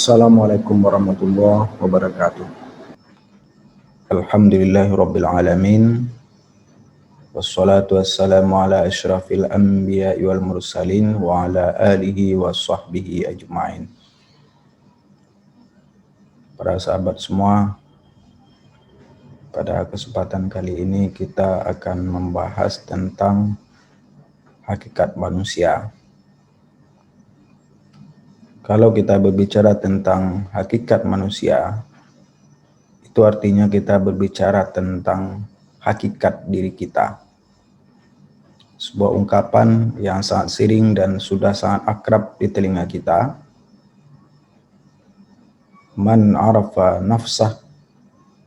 Assalamualaikum warahmatullahi wabarakatuh. Alhamdulillahirabbil alamin. Wassalatu wassalamu ala asyrafil anbiya'i wal mursalin wa ala alihi wa sahbihi ajma'in. Para sahabat semua, pada kesempatan kali ini kita akan membahas tentang hakikat manusia. Kalau kita berbicara tentang hakikat manusia, itu artinya kita berbicara tentang hakikat diri kita. Sebuah ungkapan yang sangat sering dan sudah sangat akrab di telinga kita. Man arafa nafsah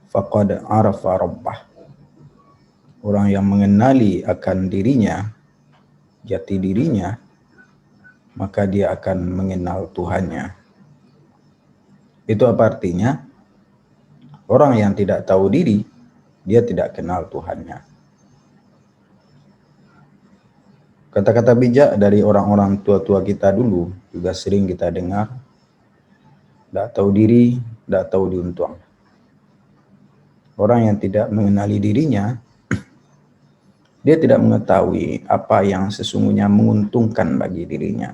faqad arafa rabbah. Orang yang mengenali akan dirinya, jati dirinya, maka dia akan mengenal Tuhannya. Itu apa artinya? Orang yang tidak tahu diri, dia tidak kenal Tuhannya. Kata-kata bijak dari orang-orang tua-tua kita dulu juga sering kita dengar. Tak tahu diri, tak tahu diuntung. Orang yang tidak mengenali dirinya, dia tidak mengetahui apa yang sesungguhnya menguntungkan bagi dirinya.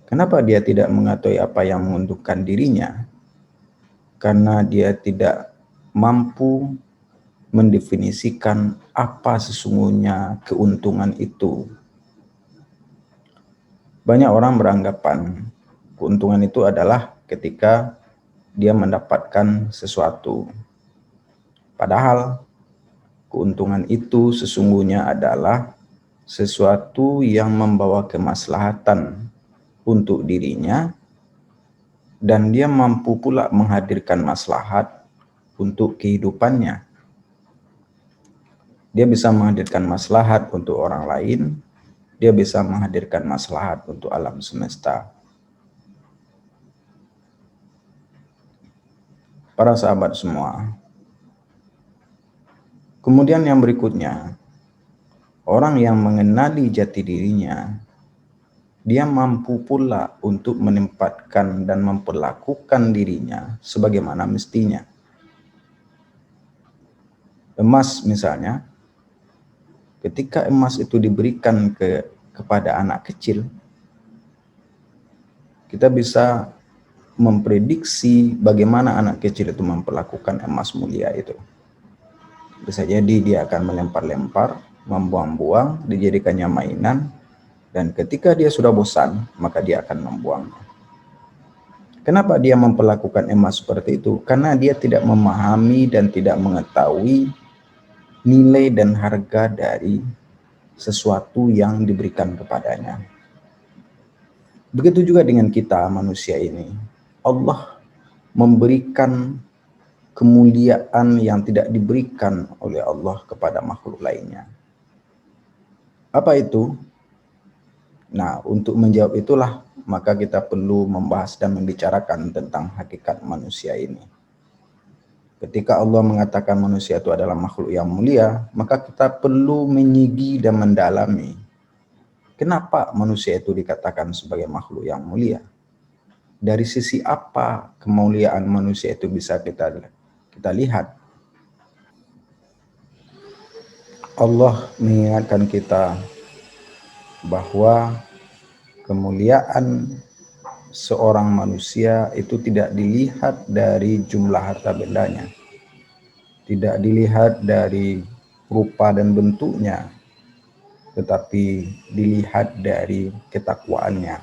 Kenapa dia tidak mengetahui apa yang menguntungkan dirinya? Karena dia tidak mampu mendefinisikan apa sesungguhnya keuntungan itu. Banyak orang beranggapan keuntungan itu adalah ketika dia mendapatkan sesuatu. Padahal keuntungan itu sesungguhnya adalah sesuatu yang membawa kemaslahatan untuk dirinya, dan dia mampu pula menghadirkan maslahat untuk kehidupannya. Dia bisa menghadirkan maslahat untuk orang lain, dia bisa menghadirkan maslahat untuk alam semesta. Para sahabat semua, kemudian yang berikutnya, orang yang mengenali jati dirinya, dia mampu pula untuk menempatkan dan memperlakukan dirinya sebagaimana mestinya. Emas misalnya, ketika emas itu diberikan kepada anak kecil, kita bisa memprediksi bagaimana anak kecil itu memperlakukan emas mulia itu. Bisa jadi dia akan melempar-lempar, membuang-buang, dijadikannya mainan, dan ketika dia sudah bosan, maka dia akan membuangnya. Kenapa dia memperlakukan emas seperti itu? Karena dia tidak memahami dan tidak mengetahui nilai dan harga dari sesuatu yang diberikan kepadanya. Begitu juga dengan kita manusia ini. Allah memberikan kemuliaan yang tidak diberikan oleh Allah kepada makhluk lainnya. Apa itu? Nah, untuk menjawab itulah maka kita perlu membahas dan membicarakan tentang hakikat manusia ini. Ketika Allah mengatakan manusia itu adalah makhluk yang mulia, maka kita perlu menyigi dan mendalami kenapa manusia itu dikatakan sebagai makhluk yang mulia. Dari sisi apa kemuliaan manusia itu bisa kita lihat. Allah mengingatkan kita bahwa kemuliaan seorang manusia itu tidak dilihat dari jumlah harta bendanya, tidak dilihat dari rupa dan bentuknya, tetapi dilihat dari ketakwaannya.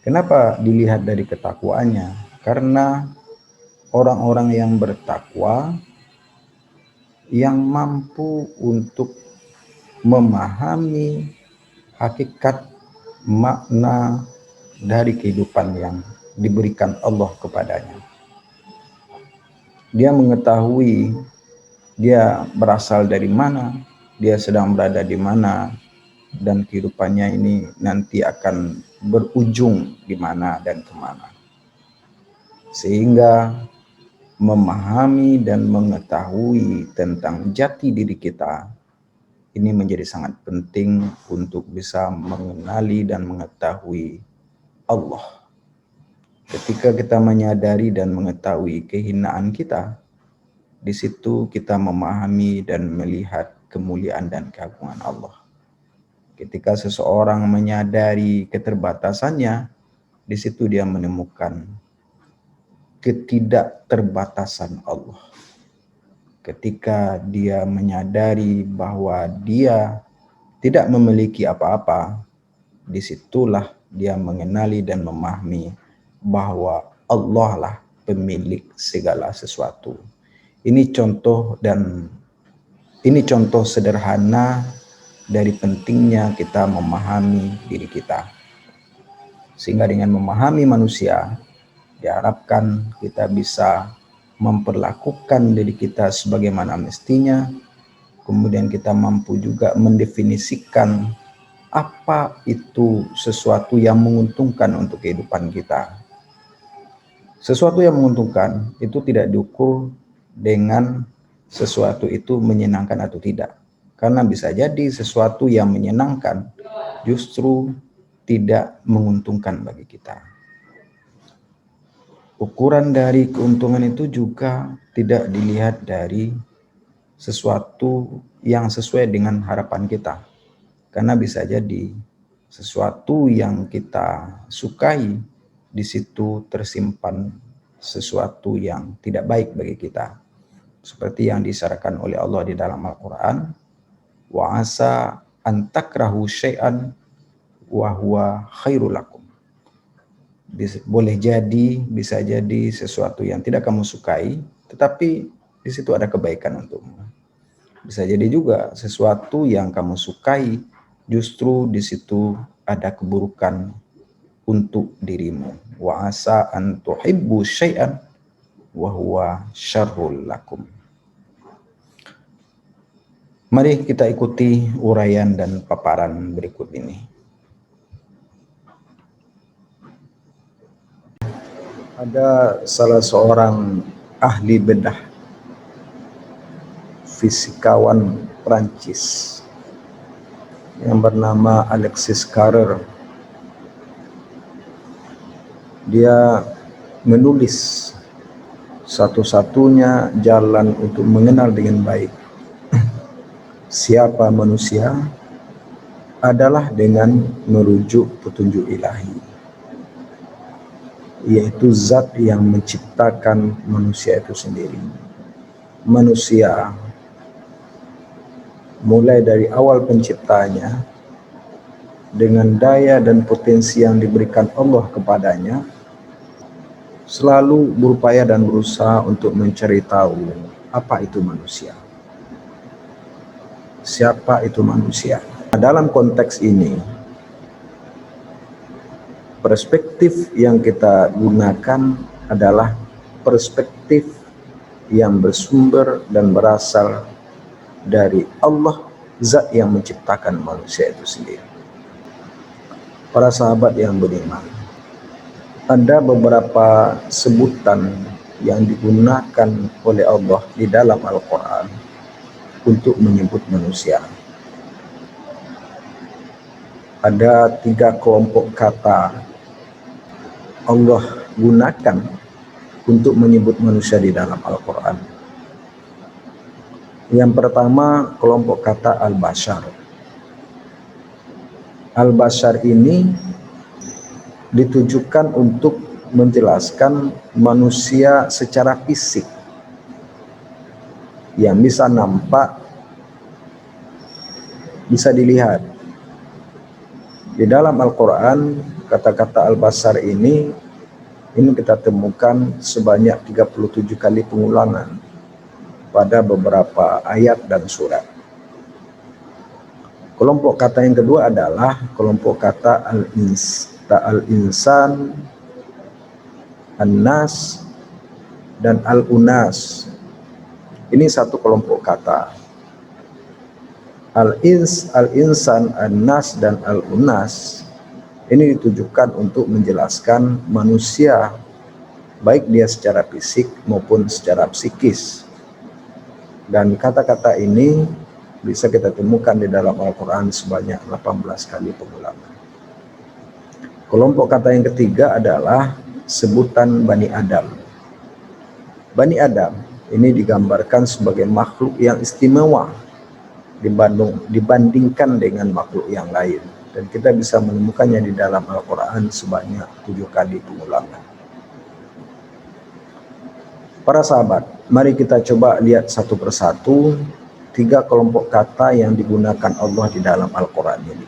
Kenapa dilihat dari ketakwaannya? Karena orang-orang yang bertakwa, yang mampu untuk memahami hakikat makna dari kehidupan yang diberikan Allah kepadanya. Dia mengetahui dia berasal dari mana, dia sedang berada di mana, dan kehidupannya ini nanti akan berujung di mana dan kemana. Sehingga memahami dan mengetahui tentang jati diri kita ini menjadi sangat penting untuk bisa mengenali dan mengetahui Allah. Ketika kita menyadari dan mengetahui kehinaan kita, di situ kita memahami dan melihat kemuliaan dan keagungan Allah. Ketika seseorang menyadari keterbatasannya, di situ dia menemukan ketidakterbatasan Allah. Ketika dia menyadari bahwa dia tidak memiliki apa-apa, disitulah dia mengenali dan memahami bahwa Allah lah pemilik segala sesuatu. Ini contoh sederhana dari pentingnya kita memahami diri kita. Sehingga dengan memahami manusia, diharapkan kita bisa memperlakukan diri kita sebagaimana mestinya, kemudian kita mampu juga mendefinisikan apa itu sesuatu yang menguntungkan untuk kehidupan kita. Sesuatu yang menguntungkan itu tidak diukur dengan sesuatu itu menyenangkan atau tidak. Karena bisa jadi sesuatu yang menyenangkan justru tidak menguntungkan bagi kita. Ukuran dari keuntungan itu juga tidak dilihat dari sesuatu yang sesuai dengan harapan kita. Karena bisa jadi sesuatu yang kita sukai, di situ tersimpan sesuatu yang tidak baik bagi kita. Seperti yang disyaratkan oleh Allah di dalam Al-Quran, wa asa an takrahu syai'an wa huwa khairul lakum. Bisa jadi sesuatu yang tidak kamu sukai, tetapi di situ ada kebaikan untukmu. Bisa jadi juga sesuatu yang kamu sukai, justru di situ ada keburukan untuk dirimu. Wa asa an tuhibbu syai'an wa huwa syarrul lakum. Mari kita ikuti uraian dan paparan berikut ini. Ada salah seorang ahli bedah fisikawan Prancis yang bernama Alexis Carrel. Dia menulis satu-satunya jalan untuk mengenal dengan baik siapa manusia adalah dengan merujuk petunjuk ilahi, yaitu zat yang menciptakan manusia itu sendiri. Manusia mulai dari awal penciptanya dengan daya dan potensi yang diberikan Allah kepadanya, selalu berupaya dan berusaha untuk mencari tahu apa itu manusia. Siapa itu manusia? Dalam konteks ini, perspektif yang kita gunakan adalah perspektif yang bersumber dan berasal dari Allah, zat yang menciptakan manusia itu sendiri. Para sahabat yang beriman, ada beberapa sebutan yang digunakan oleh Allah di dalam Al-Quran untuk menyebut manusia. Ada 3 kelompok kata Allah gunakan untuk menyebut manusia di dalam Al-Quran. Yang pertama, kelompok kata al-bashar. Al-bashar ini ditujukan untuk menjelaskan manusia secara fisik yang bisa nampak, bisa dilihat. Di dalam Al-Quran, kata-kata al-bashar ini kita temukan sebanyak 37 kali pengulangan pada beberapa ayat dan surat. Kelompok kata yang kedua adalah kelompok kata al-insan, an-nas, dan al-unas. Ini satu kelompok kata. Al-insan, an-nas, dan al-unas ini ditujukan untuk menjelaskan manusia, baik dia secara fisik maupun secara psikis. Dan kata-kata ini bisa kita temukan di dalam Al-Quran sebanyak 18 kali pengulangan. Kelompok kata yang ketiga adalah sebutan Bani Adam. Bani Adam ini digambarkan sebagai makhluk yang istimewa dibandingkan dengan makhluk yang lain. Dan kita bisa menemukannya di dalam Al-Quran sebanyak 7 kali pengulangan. Para sahabat, mari kita coba lihat satu persatu 3 kelompok kata yang digunakan Allah di dalam Al-Quran ini.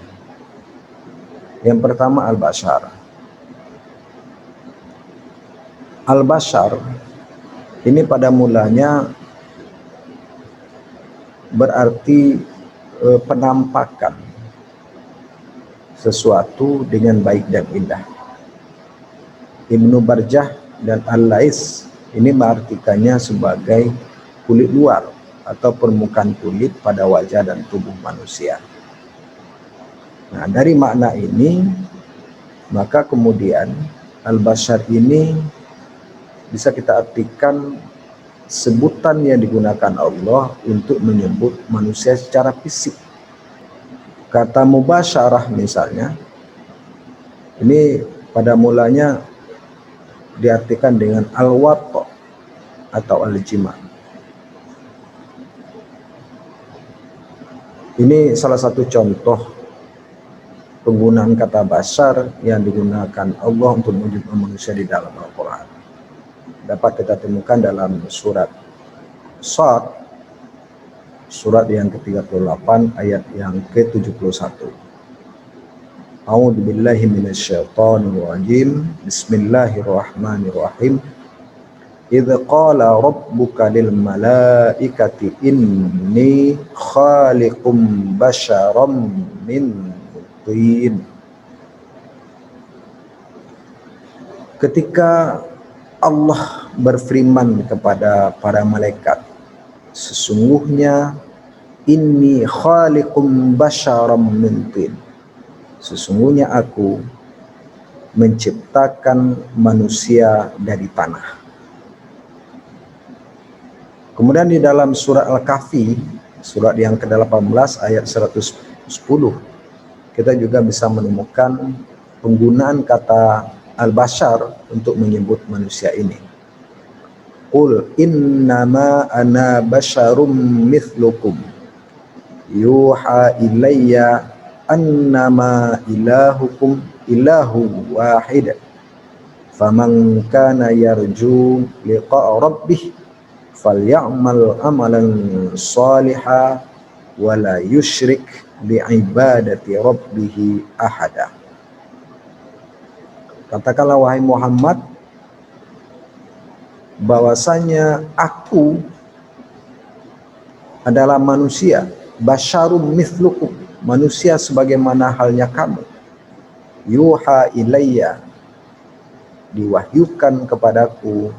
Yang pertama, Al-Bashar. Al-Bashar ini pada mulanya berarti penampakan sesuatu dengan baik dan indah. Ibnu Barjah dan Al-Lais ini mengartikannya sebagai kulit luar atau permukaan kulit pada wajah dan tubuh manusia. Nah, dari makna ini, maka kemudian Al-Bashar ini bisa kita artikan sebutan yang digunakan Allah untuk menyebut manusia secara fisik. Kata mubasyarah misalnya, ini pada mulanya diartikan dengan al-watta atau al-jima. Ini salah satu contoh penggunaan kata bashar yang digunakan Allah untuk menyebut manusia di dalam Al-Quran. Dapat kita temukan dalam surat Shad, surat yang ke-38 ayat yang ke-71. A'udzu billahi minasyaitonir rajim. Bismillahirrahmanirrahim. Idz qala rabbuka lil malaikati inni khaliqum basharam min tin. Ketika Allah berfirman kepada para malaikat, sesungguhnya inni khaliqum basharam min tin. Sesungguhnya aku menciptakan manusia dari tanah. Kemudian di dalam surah Al-Kahfi, surat yang ke-18 ayat 110, kita juga bisa menemukan penggunaan kata al-bashar untuk menyebut manusia ini. Qul innama ana basharum mithlukum yuha ilayya annama ilahukum ilahu wahid faman kana yarju liqa rabbih falyamal amalan salihah wala yusyrik bi'ibadati rabbih ahada. Katakanlah wahai Muhammad, bahwasanya aku adalah manusia, basyarum mithlukum, manusia sebagaimana halnya kamu. Yuha ilayya, diwahyukan kepadaku,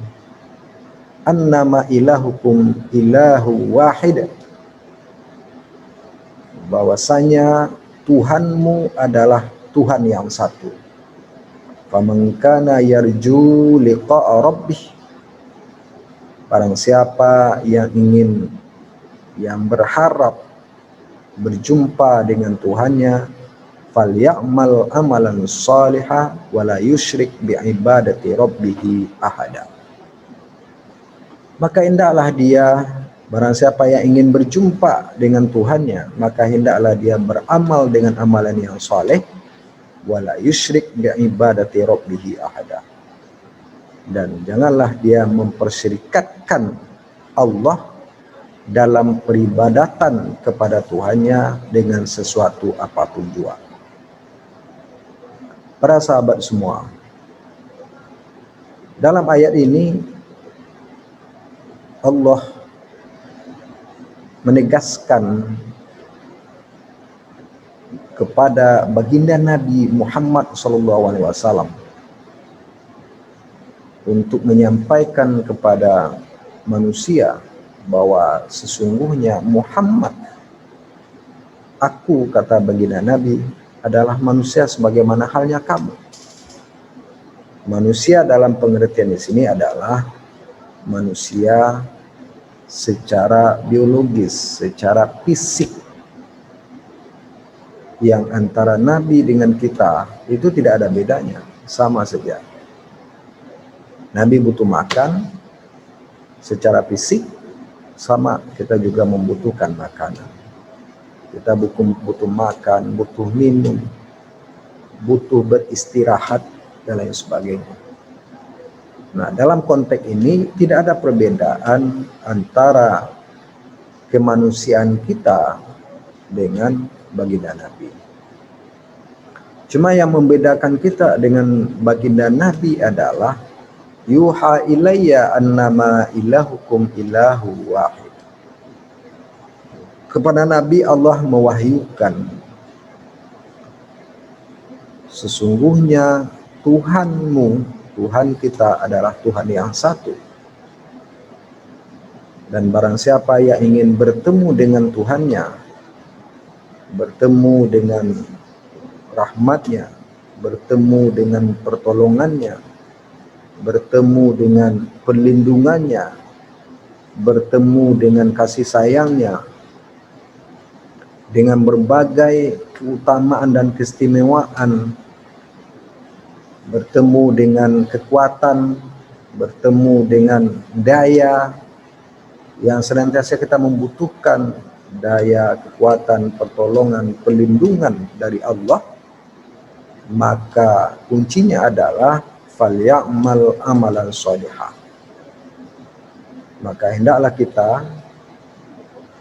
annama ilahukum ilahu wahid, bahwasanya Tuhanmu adalah Tuhan yang satu. Faman kana yarju liqa'a rabbih, barang siapa yang berharap berjumpa dengan Tuhannya, falyamal amalan salihah wala yusyrik bi'ibadati rabbih ahada. Maka hendaklah dia, barang siapa yang ingin berjumpa dengan Tuhannya, maka hendaklah dia beramal dengan amalan yang saleh, wala yusyrik bi'ibadati rabbih ahada. Dan janganlah dia mempersyirikatkan Allah dalam peribadatan kepada Tuhannya dengan sesuatu apapun jua. Para sahabat semua, dalam ayat ini Allah menegaskan kepada baginda Nabi Muhammad SAW untuk menyampaikan kepada manusia bahwa sesungguhnya Muhammad, aku, kata baginda Nabi, adalah manusia sebagaimana halnya kamu. Manusia dalam pengertian di sini adalah manusia secara biologis, secara fisik, yang antara Nabi dengan kita itu tidak ada bedanya, sama saja. Nabi butuh makan secara fisik, sama kita juga membutuhkan makanan. Kita butuh makan, butuh minum, butuh beristirahat, dan lain sebagainya. Nah, dalam konteks ini tidak ada perbedaan antara kemanusiaan kita dengan baginda Nabi. Cuma yang membedakan kita dengan baginda Nabi adalah yuha ilayya annama ilahukum ilahu wahid. Kepada Nabi Allah mewahyukan, sesungguhnya Tuhanmu, Tuhan kita adalah Tuhan yang satu. Dan barang siapa yang ingin bertemu dengan Tuhannya, bertemu dengan rahmatnya, bertemu dengan pertolongannya, bertemu dengan perlindungannya, bertemu dengan kasih sayangnya, dengan berbagai keutamaan dan keistimewaan, bertemu dengan kekuatan, bertemu dengan daya yang senantiasa kita membutuhkan, daya, kekuatan, pertolongan, perlindungan dari Allah, maka kuncinya adalah falyamal amalan sholihah. Maka hendaklah kita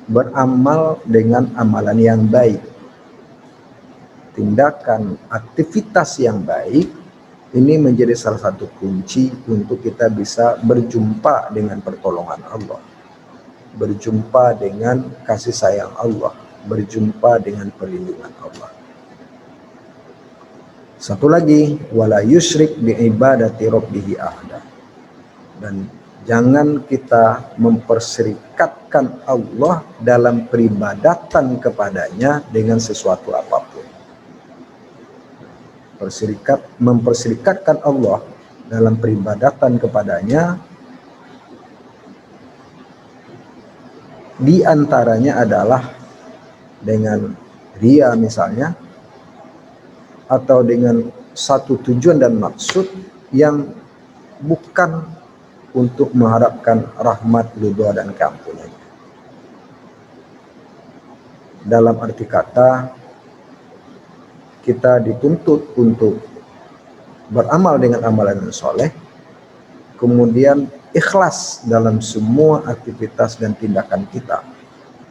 beramal dengan amalan yang baik, tindakan, aktivitas yang baik. Ini menjadi salah satu kunci untuk kita bisa berjumpa dengan pertolongan Allah, berjumpa dengan kasih sayang Allah, berjumpa dengan perlindungan Allah. Satu lagi, wala yusyrik bi ibadati rabbih ahada. Dan jangan kita memperserikatkan Allah dalam peribadatan kepadanya dengan sesuatu apapun. Memperserikatkan Allah dalam peribadatan kepadanya, di antaranya adalah dengan ria misalnya, atau dengan satu tujuan dan maksud yang bukan untuk mengharapkan rahmat, ridha, dan keampunan. Dalam arti kata, kita dituntut untuk beramal dengan amalan yang soleh, kemudian ikhlas dalam semua aktivitas dan tindakan kita.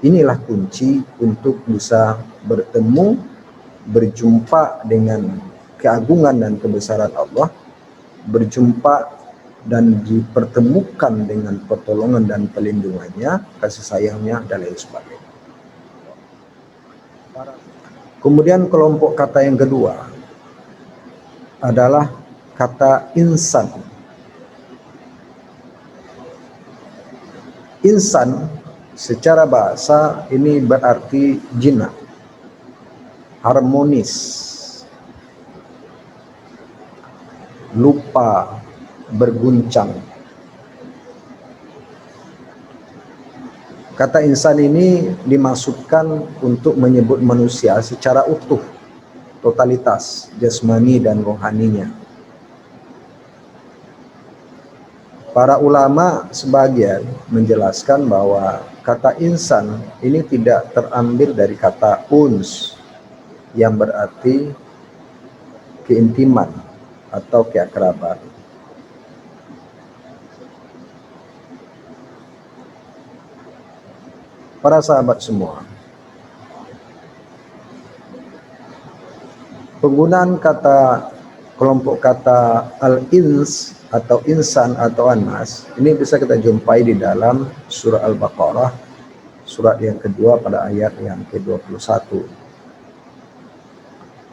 Inilah kunci untuk bisa bertemu, berjumpa dengan keagungan dan kebesaran Allah, berjumpa dan dipertemukan dengan pertolongan dan pelindungannya, kasih sayangnya, dan lain sebagainya. Kemudian kelompok kata yang kedua adalah kata insan. Insan secara bahasa ini berarti jinak, harmonis, lupa, berguncang. Kata insan ini dimaksudkan untuk menyebut manusia secara utuh, totalitas, jasmani dan rohaninya. Para ulama sebagian menjelaskan bahwa kata insan ini tidak terambil dari kata uns, yang berarti keintiman atau keakraban. Para sahabat semua, penggunaan kata kelompok kata al-ins atau insan atau anas ini bisa kita jumpai di dalam surah Al-Baqarah, surat yang kedua pada ayat yang ke-21.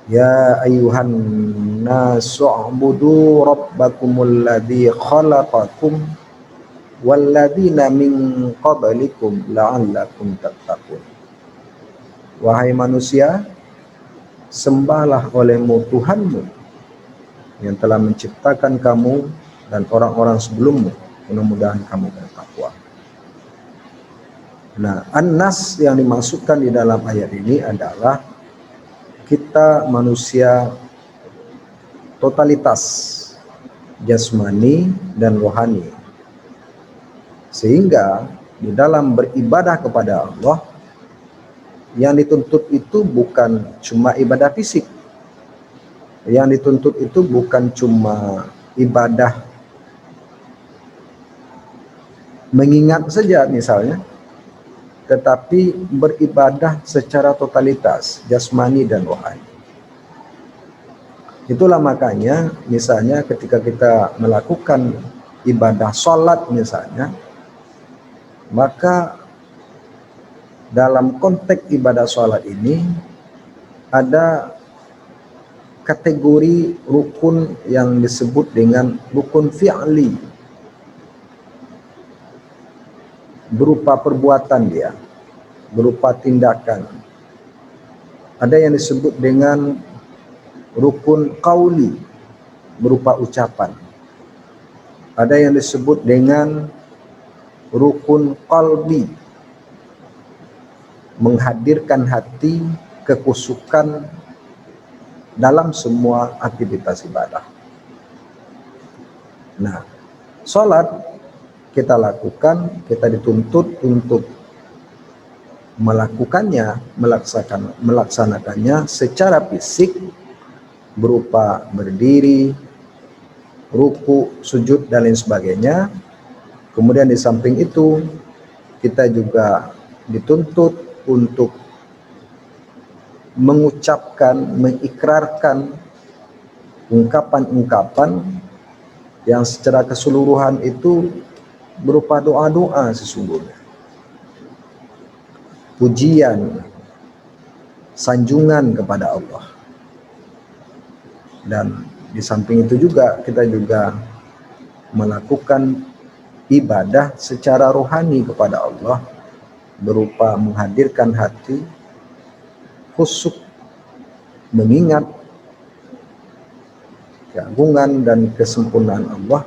Ya ayyuhan nasu ubudu rabbakumul ladzi khalaqakum walladzina min qablikum la'allakum tattaqun. Wahai manusia, sembahlah olehmu Tuhanmu yang telah menciptakan kamu dan orang-orang sebelummu, mudah-mudahan kamu bertakwa. Nah, an-nas yang dimasukkan di dalam ayat ini adalah kita manusia totalitas, jasmani dan rohani. Sehingga di dalam beribadah kepada Allah, yang dituntut itu bukan cuma ibadah fisik. Yang dituntut itu bukan cuma ibadah mengingat saja misalnya, tetapi beribadah secara totalitas, jasmani dan rohani. Itulah makanya misalnya ketika kita melakukan ibadah sholat misalnya, maka dalam konteks ibadah sholat ini ada kategori rukun yang disebut dengan rukun fi'li, berupa perbuatan dia, berupa tindakan. Ada yang disebut dengan rukun qauli, berupa ucapan. Ada yang disebut dengan rukun qalbi, menghadirkan hati, kekusukan dalam semua aktivitas ibadah. Nah, sholat kita lakukan, kita dituntut untuk melaksanakannya secara fisik, berupa berdiri, ruku, sujud, dan lain sebagainya. Kemudian di samping itu kita juga dituntut untuk mengucapkan, mengikrarkan ungkapan-ungkapan yang secara keseluruhan itu berupa doa-doa sesungguhnya. Pujian, sanjungan kepada Allah. Dan di samping itu juga kita juga melakukan ibadah secara rohani kepada Allah, berupa menghadirkan hati, khusyuk, mengingat keagungan dan kesempurnaan Allah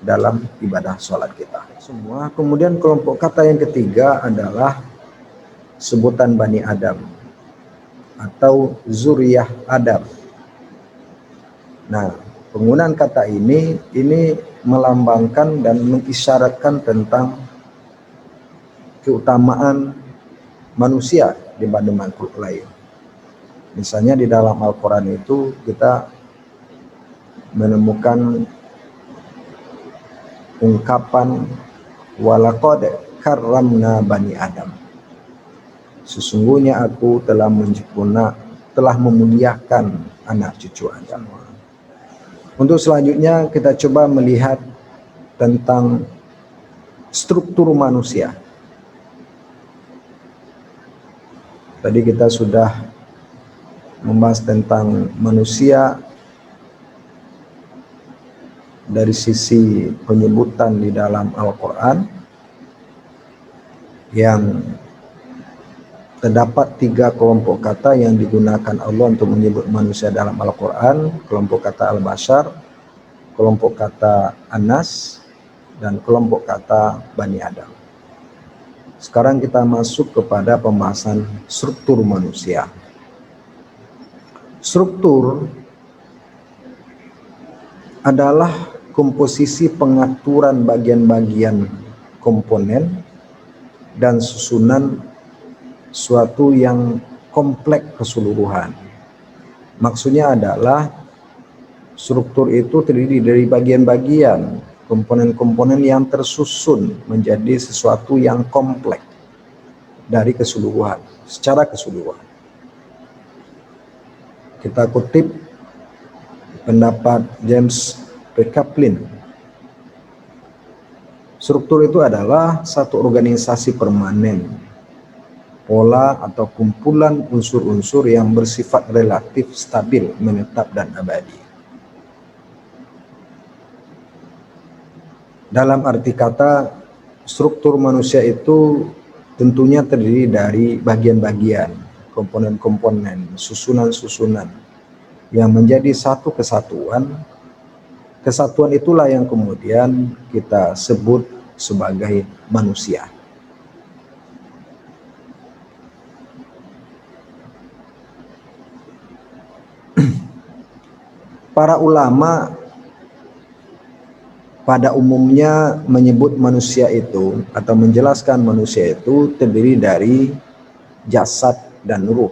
dalam ibadah sholat kita semua. Kemudian kelompok kata yang ketiga adalah sebutan Bani Adam atau zuriyah Adam. Nah, penggunaan kata ini melambangkan dan mengisyaratkan tentang keutamaan manusia dibanding makhluk lain. Misalnya di dalam Al-Quran itu kita menemukan ungkapan walaqad karramna bani Adam. Sesungguhnya aku telah memuliakan anak cucu Adam. Untuk selanjutnya kita coba melihat tentang struktur manusia. Tadi kita sudah membahas tentang manusia dari sisi penyebutan di dalam Al-Quran, yang terdapat 3 kelompok kata yang digunakan Allah untuk menyebut manusia dalam Al-Quran. Kelompok kata Al-Bashar, kelompok kata An-Nas, dan kelompok kata Bani Adam. Sekarang kita masuk kepada pembahasan struktur manusia. Struktur adalah komposisi pengaturan bagian-bagian komponen dan susunan suatu yang kompleks keseluruhan. Maksudnya adalah struktur itu terdiri dari bagian-bagian, komponen-komponen yang tersusun menjadi sesuatu yang kompleks dari keseluruhan, secara keseluruhan. Kita kutip pendapat James P. Kaplan. Struktur itu adalah satu organisasi permanen, pola atau kumpulan unsur-unsur yang bersifat relatif stabil, menetap, dan abadi. Dalam arti kata, struktur manusia itu tentunya terdiri dari bagian-bagian, komponen-komponen, susunan-susunan yang menjadi satu kesatuan. Kesatuan itulah yang kemudian kita sebut sebagai manusia. Para ulama pada umumnya menyebut manusia itu atau menjelaskan manusia itu terdiri dari jasad dan ruh.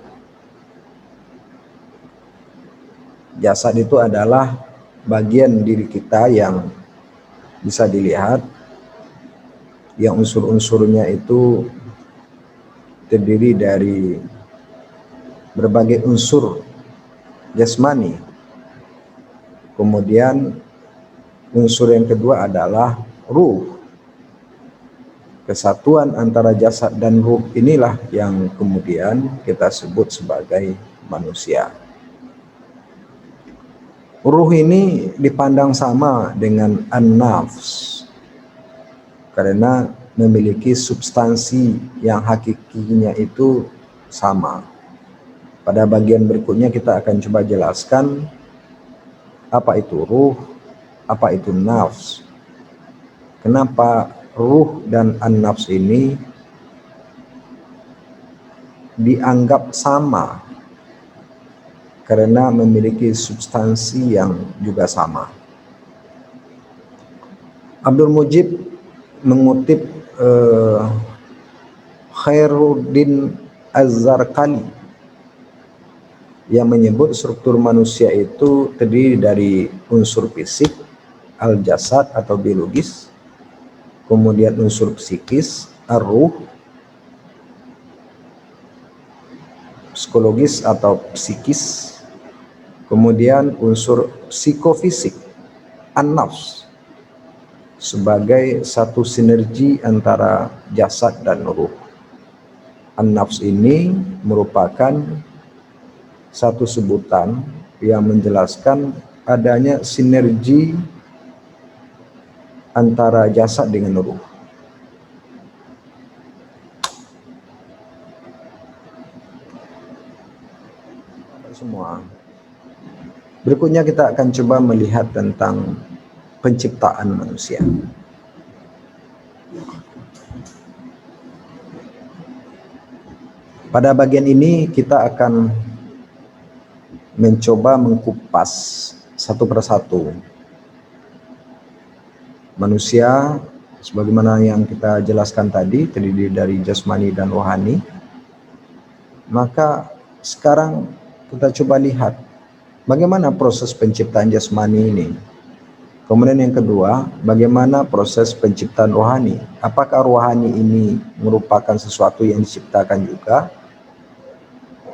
Jasad itu adalah bagian diri kita yang bisa dilihat, yang unsur-unsurnya itu terdiri dari berbagai unsur jasmani. Kemudian unsur yang kedua adalah ruh. Kesatuan antara jasad dan ruh inilah yang kemudian kita sebut sebagai manusia. Ruh ini dipandang sama dengan an-nafs karena memiliki substansi yang hakikinya itu sama. Pada bagian berikutnya kita akan coba jelaskan apa itu ruh, apa itu nafs. Kenapa ruh dan an-nafs ini dianggap sama? Karena memiliki substansi yang juga sama. Abdul Mujib mengutip Khairuddin Az-Zarqali yang menyebut struktur manusia itu terdiri dari unsur fisik, al-jasad atau biologis, kemudian unsur psikis, ar-ruh, psikologis atau psikis, kemudian unsur psikofisik, an-nafs, sebagai satu sinergi antara jasad dan ruh. An-nafs ini merupakan satu sebutan yang menjelaskan adanya sinergi antara jasad dengan ruh. Semua. Berikutnya kita akan coba melihat tentang penciptaan manusia. Pada bagian ini kita akan mencoba mengkupas satu persatu manusia sebagaimana yang kita jelaskan tadi, terdiri dari jasmani dan rohani. Maka sekarang kita coba lihat bagaimana proses penciptaan jasmani ini. Kemudian yang kedua, bagaimana proses penciptaan rohani? Apakah rohani ini merupakan sesuatu yang diciptakan juga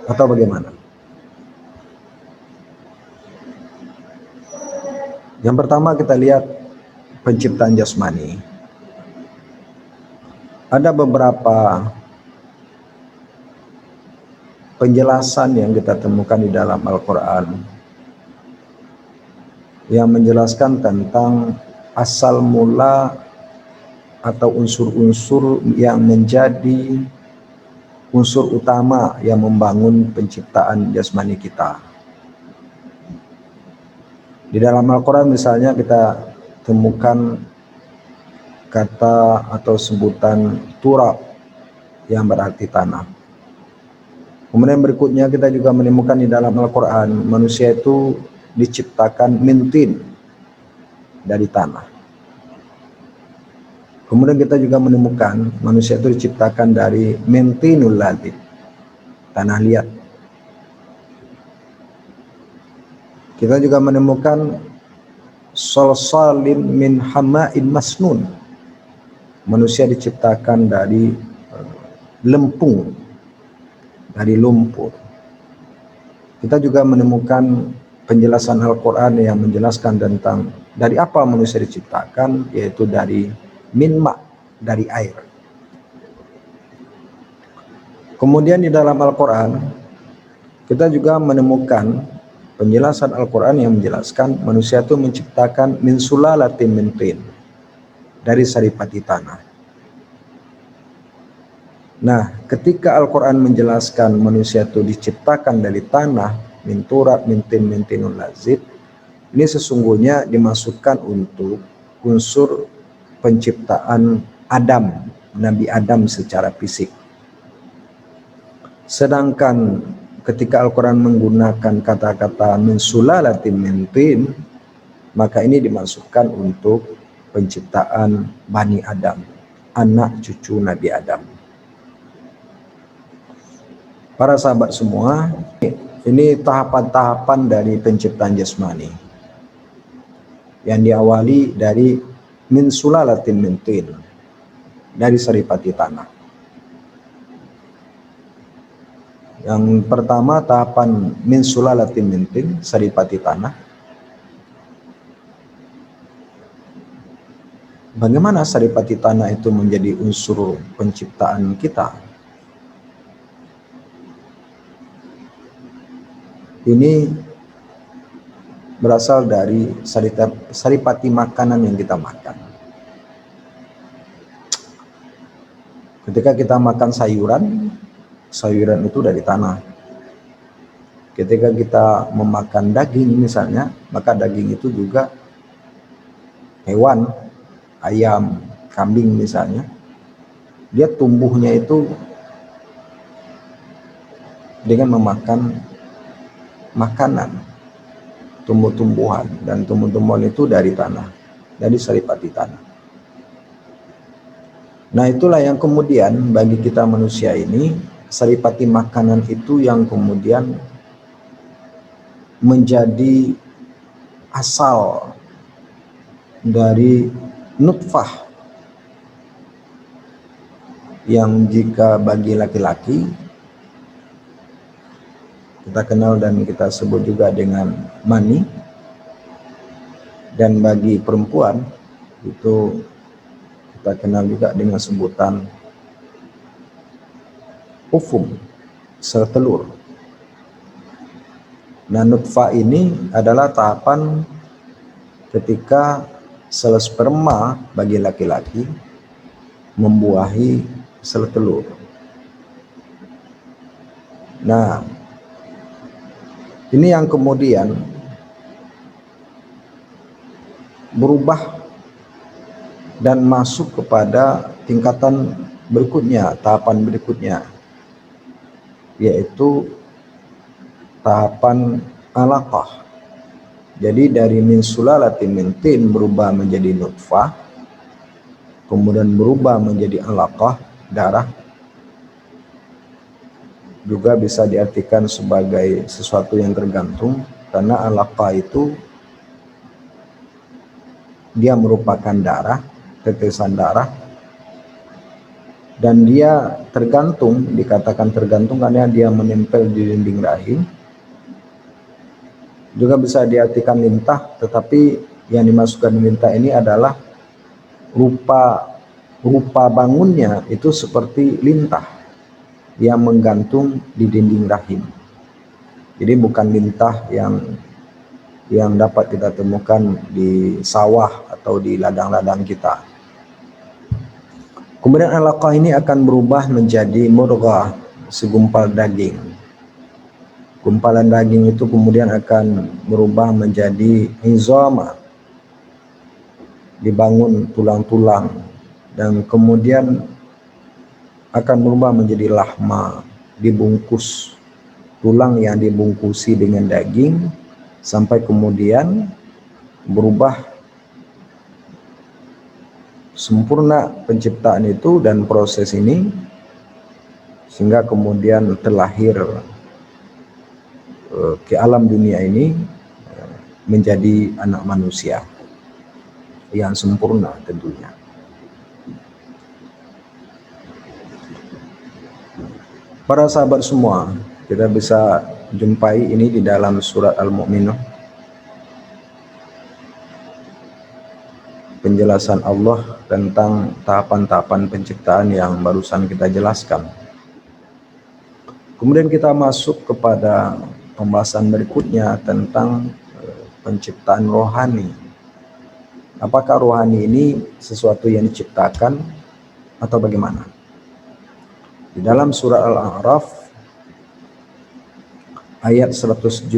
atau bagaimana? Yang pertama kita lihat penciptaan jasmani. Ada beberapa penjelasan yang kita temukan di dalam Al-Quran yang menjelaskan tentang asal mula atau unsur-unsur yang menjadi unsur utama yang membangun penciptaan jasmani kita. Di dalam Al-Quran misalnya kita temukan kata atau sebutan turab yang berarti tanah. Kemudian berikutnya kita juga menemukan di dalam Al-Quran manusia itu diciptakan min tin, dari tanah. Kemudian kita juga menemukan manusia itu diciptakan dari min tinul lazib, tanah liat. Kita juga menemukan salsalin min hama'in masnun, manusia diciptakan dari lempung, dari lumpur. Kita juga menemukan penjelasan Al-Quran yang menjelaskan tentang dari apa manusia diciptakan, yaitu dari minma, dari air. Kemudian di dalam Al-Quran kita juga menemukan penjelasan Al-Quran yang menjelaskan manusia itu menciptakan min sulalatin min tin, dari saripati tanah. Nah, ketika Al-Quran menjelaskan manusia itu diciptakan dari tanah, min turab, min tin, min tinul lazib, ini sesungguhnya dimasukkan untuk unsur penciptaan Adam, Nabi Adam secara fisik. Sedangkan ketika Al-Quran menggunakan kata-kata min sulalatin min tin, maka ini dimasukkan untuk penciptaan Bani Adam, anak cucu Nabi Adam. Para sahabat semua, ini tahapan-tahapan dari penciptaan jasmani yang diawali dari min sulalatin min tin, dari saripati tanah. Yang pertama tahapan min sulalatin min tin, saripati tanah. Bagaimana saripati tanah itu menjadi unsur penciptaan kita? Ini berasal dari saripati makanan yang kita makan. Ketika kita makan sayuran, sayuran itu dari tanah. Ketika kita memakan daging misalnya, maka daging itu juga hewan, ayam, kambing misalnya, dia tumbuhnya itu dengan memakan makanan, tumbuh-tumbuhan, dan tumbuh-tumbuhan itu dari tanah, dari saripati tanah. Nah, itulah yang kemudian bagi kita manusia ini, saripati makanan itu yang kemudian menjadi asal dari nutfah, yang jika bagi laki-laki kita kenal dan kita sebut juga dengan mani, dan bagi perempuan itu kita kenal juga dengan sebutan ufum, sel telur. Nah, nutfah ini adalah tahapan ketika sel sperma bagi laki-laki membuahi sel telur. Nah, ini yang kemudian berubah dan masuk kepada tingkatan berikutnya, tahapan berikutnya, yaitu tahapan alaqah. Jadi dari min sulalatin min tin berubah menjadi nutfah, kemudian berubah menjadi alaqah, darah. Juga bisa diartikan sebagai sesuatu yang tergantung, karena alaqah itu dia merupakan darah, tetesan darah, dan dia tergantung, dikatakan tergantung karena dia menempel di dinding rahim. Juga bisa diartikan lintah, tetapi yang dimasukkan lintah ini adalah rupa bangunnya itu seperti lintah yang menggantung di dinding rahim. Jadi bukan lintah yang dapat kita temukan di sawah atau di ladang-ladang kita. Kemudian alaqah ini akan berubah menjadi mudghah, segumpal daging. Gumpalan daging itu kemudian akan berubah menjadi izama, dibangun tulang-tulang, dan kemudian akan berubah menjadi lahma, dibungkus, tulang yang dibungkusi dengan daging, sampai kemudian berubah sempurna penciptaan itu dan proses ini, sehingga kemudian terlahir ke alam dunia ini menjadi anak manusia yang sempurna tentunya. Para sahabat semua, kita bisa jumpai ini di dalam surat Al-Mu'minun. Penjelasan Allah tentang tahapan-tahapan penciptaan yang barusan kita jelaskan. Kemudian kita masuk kepada pembahasan berikutnya tentang penciptaan rohani. Apakah rohani ini sesuatu yang diciptakan atau bagaimana? Di dalam surah Al-A'raf ayat 172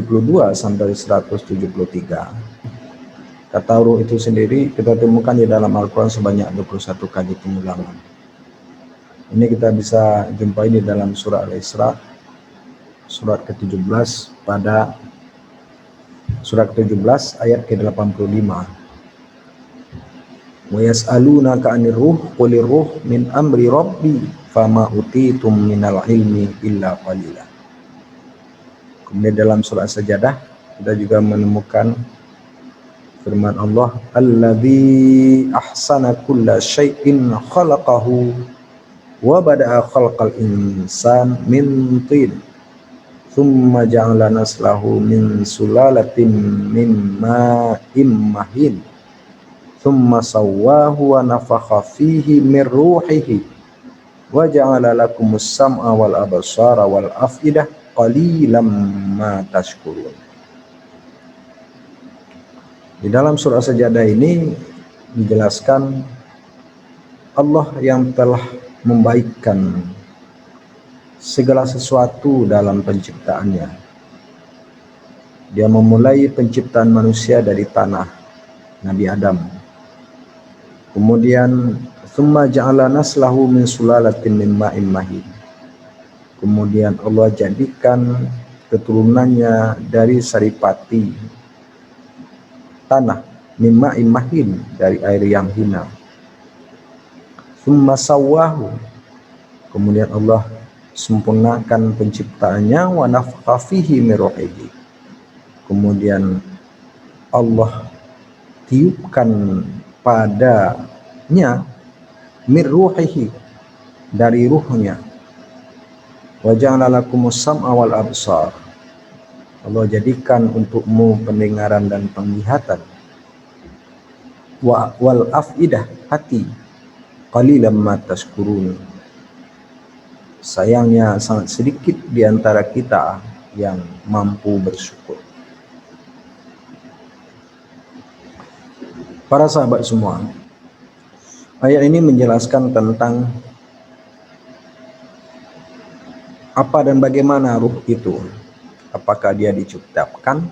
sampai 173, kata ruh itu sendiri kita temukan di dalam Al-Quran sebanyak 21 kali pengulangan. Ini kita bisa jumpai di dalam surah Al-Isra, surat ke-17 pada surat ke-17 ayat ke-85. Wa yas'alunaka 'anir ruh qulir ruh min amri rabbi fama utitum minal ilmi illa qalila. Kemudian dalam surah Sajadah kita juga menemukan firman Allah, alladzi ahsana kulla syai'in khalaqahu wa bada'a khalqal insan min tin thumma ja'ala naslahu min sulalatin min ma'im mahin thumma sawwahu wa nafakha fihi min ruhihi wa ja'ala lakumus sam'a wal absara wal afidah qalilam ma tashkurun. Di dalam surah Sajadah ini dijelaskan Allah yang telah membaikkan segala sesuatu dalam penciptaannya. Dia memulai penciptaan manusia dari tanah, Nabi Adam. Kemudian tsumma ja'ala naslahu min sulalatin min ma'in mahin. Kemudian Allah jadikan keturunannya dari saripati tanah, min ma'in mahin, dari air yang hina. Tsumma sawwahu. Kemudian Allah sempurnakan penciptaannya, wa nafakha fihi min ruhihi. Kemudian Allah tiupkan padanya min ruhihi, dari ruhnya. Wa ja'ala lakumus sam'a wal absar. Allah jadikan untukmu pendengaran dan penglihatan. Wal afidah, hati. Qalilam ma tashkurun. Sayangnya sangat sedikit di antara kita yang mampu bersyukur. Para sahabat semua, ayat ini menjelaskan tentang apa dan bagaimana ruh itu. Apakah dia diciptakan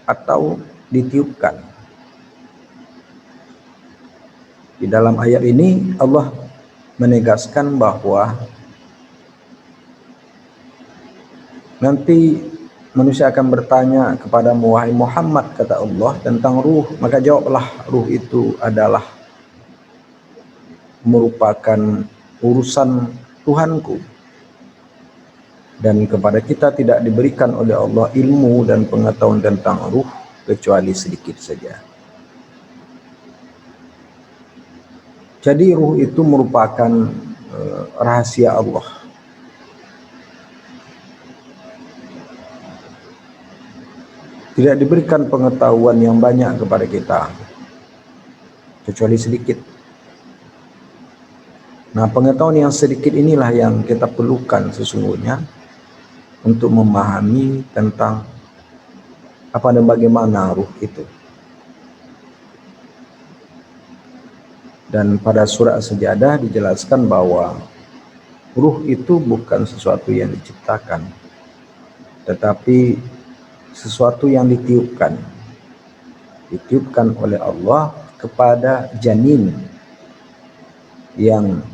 atau ditiupkan. Di dalam ayat ini Allah menegaskan bahwa nanti manusia akan bertanya kepadamu, wahai Muhammad, kata Allah, tentang ruh. Maka jawablah, ruh itu adalah merupakan urusan Tuhanku. Dan kepada kita tidak diberikan oleh Allah ilmu dan pengetahuan tentang ruh kecuali sedikit saja. Jadi ruh itu merupakan rahasia Allah. Tidak diberikan pengetahuan yang banyak kepada kita, kecuali sedikit. Nah, pengetahuan yang sedikit inilah yang kita perlukan sesungguhnya untuk memahami tentang apa dan bagaimana ruh itu. Dan pada surah Sajadah dijelaskan bahwa ruh itu bukan sesuatu yang diciptakan, tetapi sesuatu yang ditiupkan oleh Allah kepada janin yang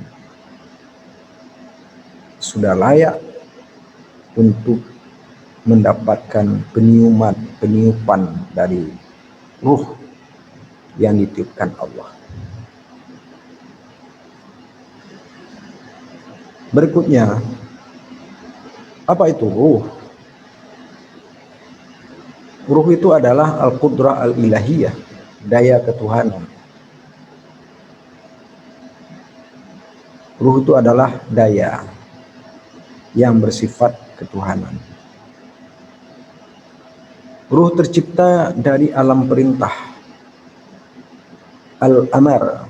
sudah layak untuk mendapatkan peniupan dari ruh yang ditiupkan Allah. Berikutnya, apa itu ruh? Ruh itu adalah al-qudrah al-ilahiyah, daya ketuhanan. Ruh itu adalah daya yang bersifat ketuhanan. Ruh tercipta dari alam perintah, al-amar.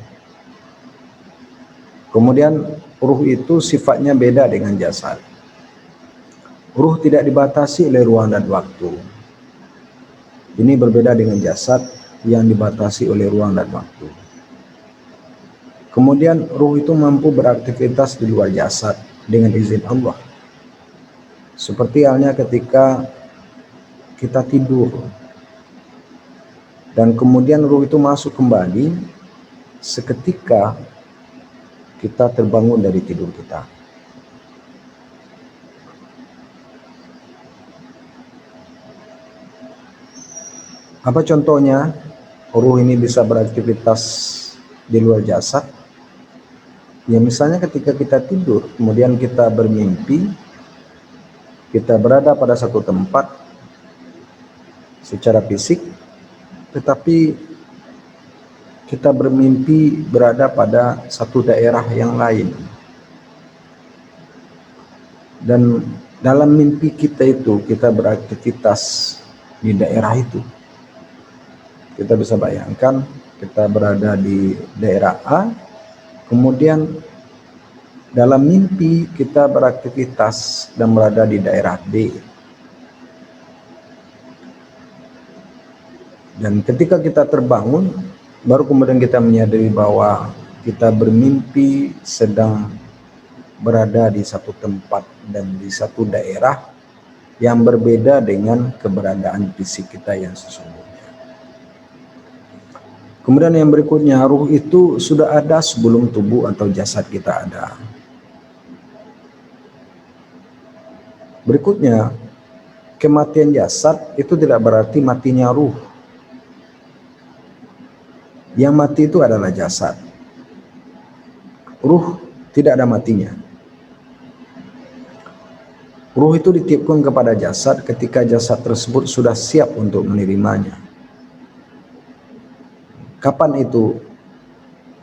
Kemudian ruh itu sifatnya beda dengan jasad. Ruh tidak dibatasi oleh ruang dan waktu. Ini berbeda dengan jasad yang dibatasi oleh ruang dan waktu. Kemudian ruh itu mampu beraktivitas di luar jasad dengan izin Allah. Seperti halnya ketika kita tidur dan kemudian ruh itu masuk kembali seketika kita terbangun dari tidur kita. Apa contohnya? Ruh ini bisa beraktivitas di luar jasad. Ya misalnya ketika kita tidur, kemudian kita bermimpi, kita berada pada satu tempat secara fisik, tetapi kita bermimpi berada pada satu daerah yang lain. Dan dalam mimpi kita itu, kita beraktivitas di daerah itu. Kita bisa bayangkan kita berada di daerah A, kemudian dalam mimpi kita beraktivitas dan berada di daerah B. Dan ketika kita terbangun, baru kemudian kita menyadari bahwa kita bermimpi sedang berada di satu tempat dan di satu daerah yang berbeda dengan keberadaan fisik kita yang sesungguhnya. Kemudian yang berikutnya, ruh itu sudah ada sebelum tubuh atau jasad kita ada. Berikutnya, kematian jasad itu tidak berarti matinya ruh. Yang mati itu adalah jasad. Ruh tidak ada matinya. Ruh itu ditiupkan kepada jasad ketika jasad tersebut sudah siap untuk menerimanya. Kapan itu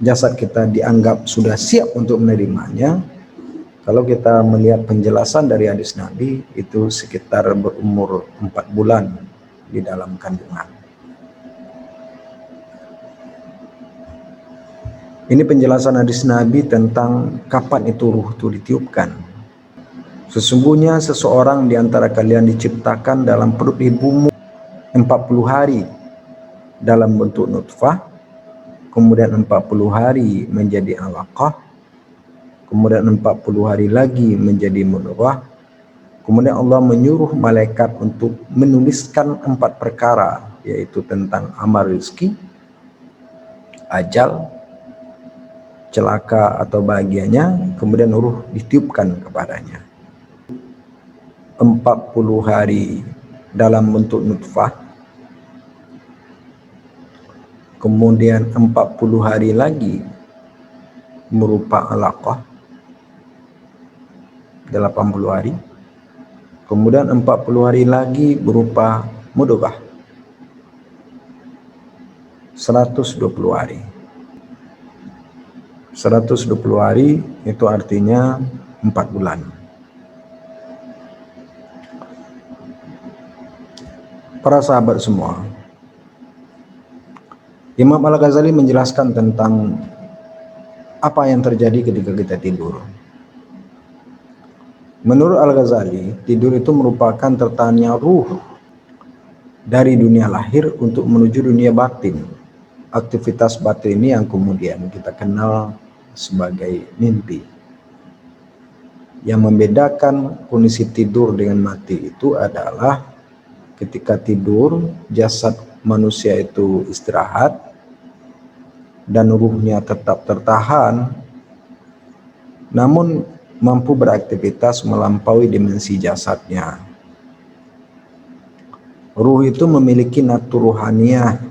jasad kita dianggap sudah siap untuk menerimanya? Kalau kita melihat penjelasan dari hadis Nabi, itu sekitar berumur 4 bulan di dalam kandungan. Ini penjelasan hadis Nabi tentang kapan itu ruh itu ditiupkan. Sesungguhnya seseorang di antara kalian diciptakan dalam perut ibumu 40 hari dalam bentuk nutfah, kemudian 40 hari menjadi alaqah, kemudian 40 hari lagi menjadi mudghah. Kemudian Allah menyuruh malaikat untuk menuliskan 4 perkara, yaitu tentang amal rezeki, ajal, celaka atau bahagianya, kemudian ruh ditiupkan kepadanya. 40 hari dalam bentuk nutfah, kemudian 40 hari lagi berupa alaqah, 80 hari, kemudian 40 hari lagi berupa mudghah, 120 hari. 120 hari itu artinya 4 bulan. Para sahabat semua, Imam Al-Ghazali menjelaskan tentang apa yang terjadi ketika kita tidur. Menurut Al-Ghazali, tidur itu merupakan tertahannya ruh dari dunia lahir untuk menuju dunia batin. Aktivitas batin ini yang kemudian kita kenal sebagai mimpi. Yang membedakan kondisi tidur dengan mati itu adalah ketika tidur, jasad manusia itu istirahat dan ruhnya tetap tertahan, namun mampu beraktivitas melampaui dimensi jasadnya. Ruh itu memiliki natur ruhaniyah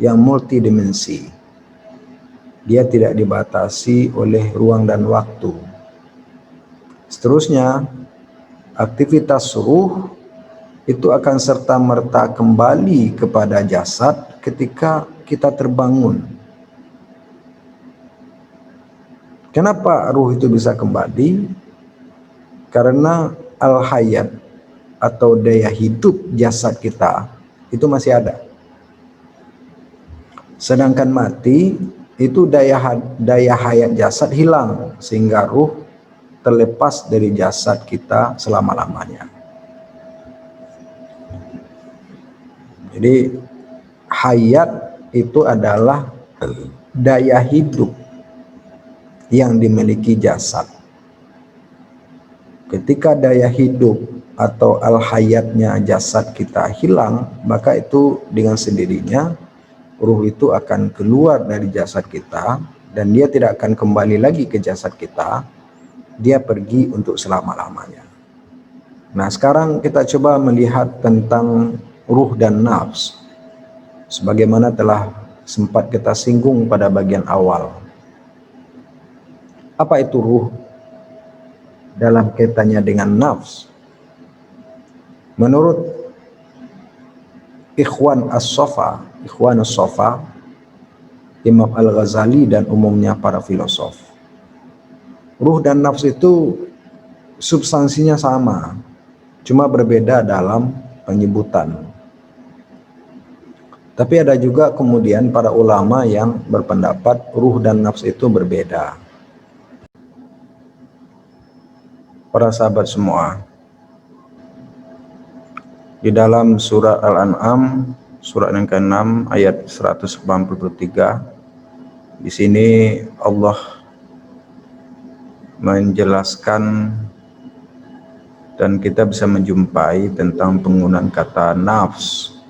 yang multidimensi. Dia tidak dibatasi oleh ruang dan waktu. Seterusnya, aktivitas ruh itu akan serta-merta kembali kepada jasad ketika kita terbangun. Kenapa ruh itu bisa kembali? Karena al-hayat atau daya hidup jasad kita itu masih ada. Sedangkan mati itu daya hayat jasad hilang sehingga ruh terlepas dari jasad kita selama-lamanya. Jadi hayat itu adalah daya hidup yang dimiliki jasad. Ketika daya hidup atau al-hayatnya jasad kita hilang, maka itu dengan sendirinya ruh itu akan keluar dari jasad kita dan dia tidak akan kembali lagi ke jasad kita. Dia pergi untuk selama-lamanya. Nah, sekarang kita coba melihat tentang ruh dan nafs. Sebagaimana telah sempat kita singgung pada bagian awal. Apa itu ruh dalam kaitannya dengan nafs? Menurut Ikhwan as-Sofa, Imam Al-Ghazali dan umumnya para filosof, ruh dan nafs itu substansinya sama, cuma berbeda dalam penyebutan. Tapi ada juga kemudian para ulama yang berpendapat ruh dan nafs itu berbeda. Para sahabat semua, di dalam surat Al-An'am, surat yang ke-6 ayat 183, di sini Allah menjelaskan dan kita bisa menjumpai tentang penggunaan kata nafs.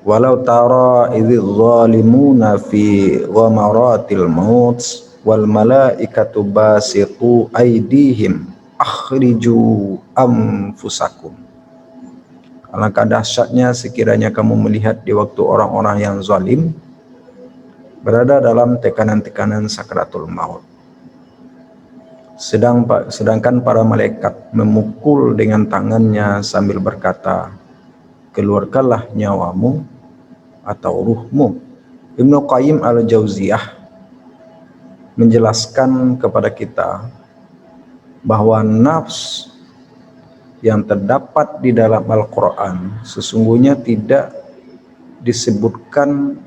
Walau tara idzil zalimuna fi ghamaratil maut wal malaikatu basitu aydihim akhriju anfusakum. Alangkah dahsyatnya sekiranya kamu melihat di waktu orang-orang yang zalim berada dalam tekanan-tekanan sakratul maut. Sedangkan para malaikat memukul dengan tangannya sambil berkata, keluarkanlah nyawamu atau ruhmu. Ibnu Qayyim al-Jauziyah menjelaskan kepada kita bahwa nafs yang terdapat di dalam Al-Quran sesungguhnya tidak disebutkan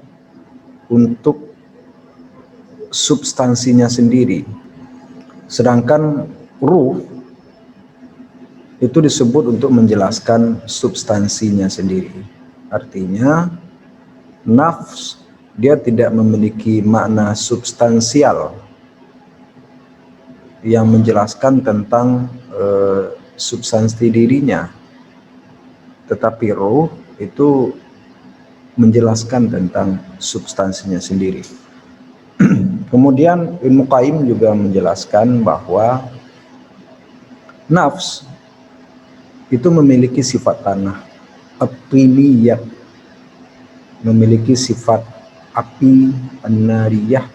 untuk substansinya sendiri, sedangkan ruh itu disebut untuk menjelaskan substansinya sendiri. Artinya nafs dia tidak memiliki makna substansial yang menjelaskan tentang substansi dirinya, tetapi ruh itu menjelaskan tentang substansinya sendiri. Kemudian Ibnu Qayyim juga menjelaskan bahwa nafs itu memiliki sifat tanah, aqiliyah, memiliki sifat api, an-nariyah,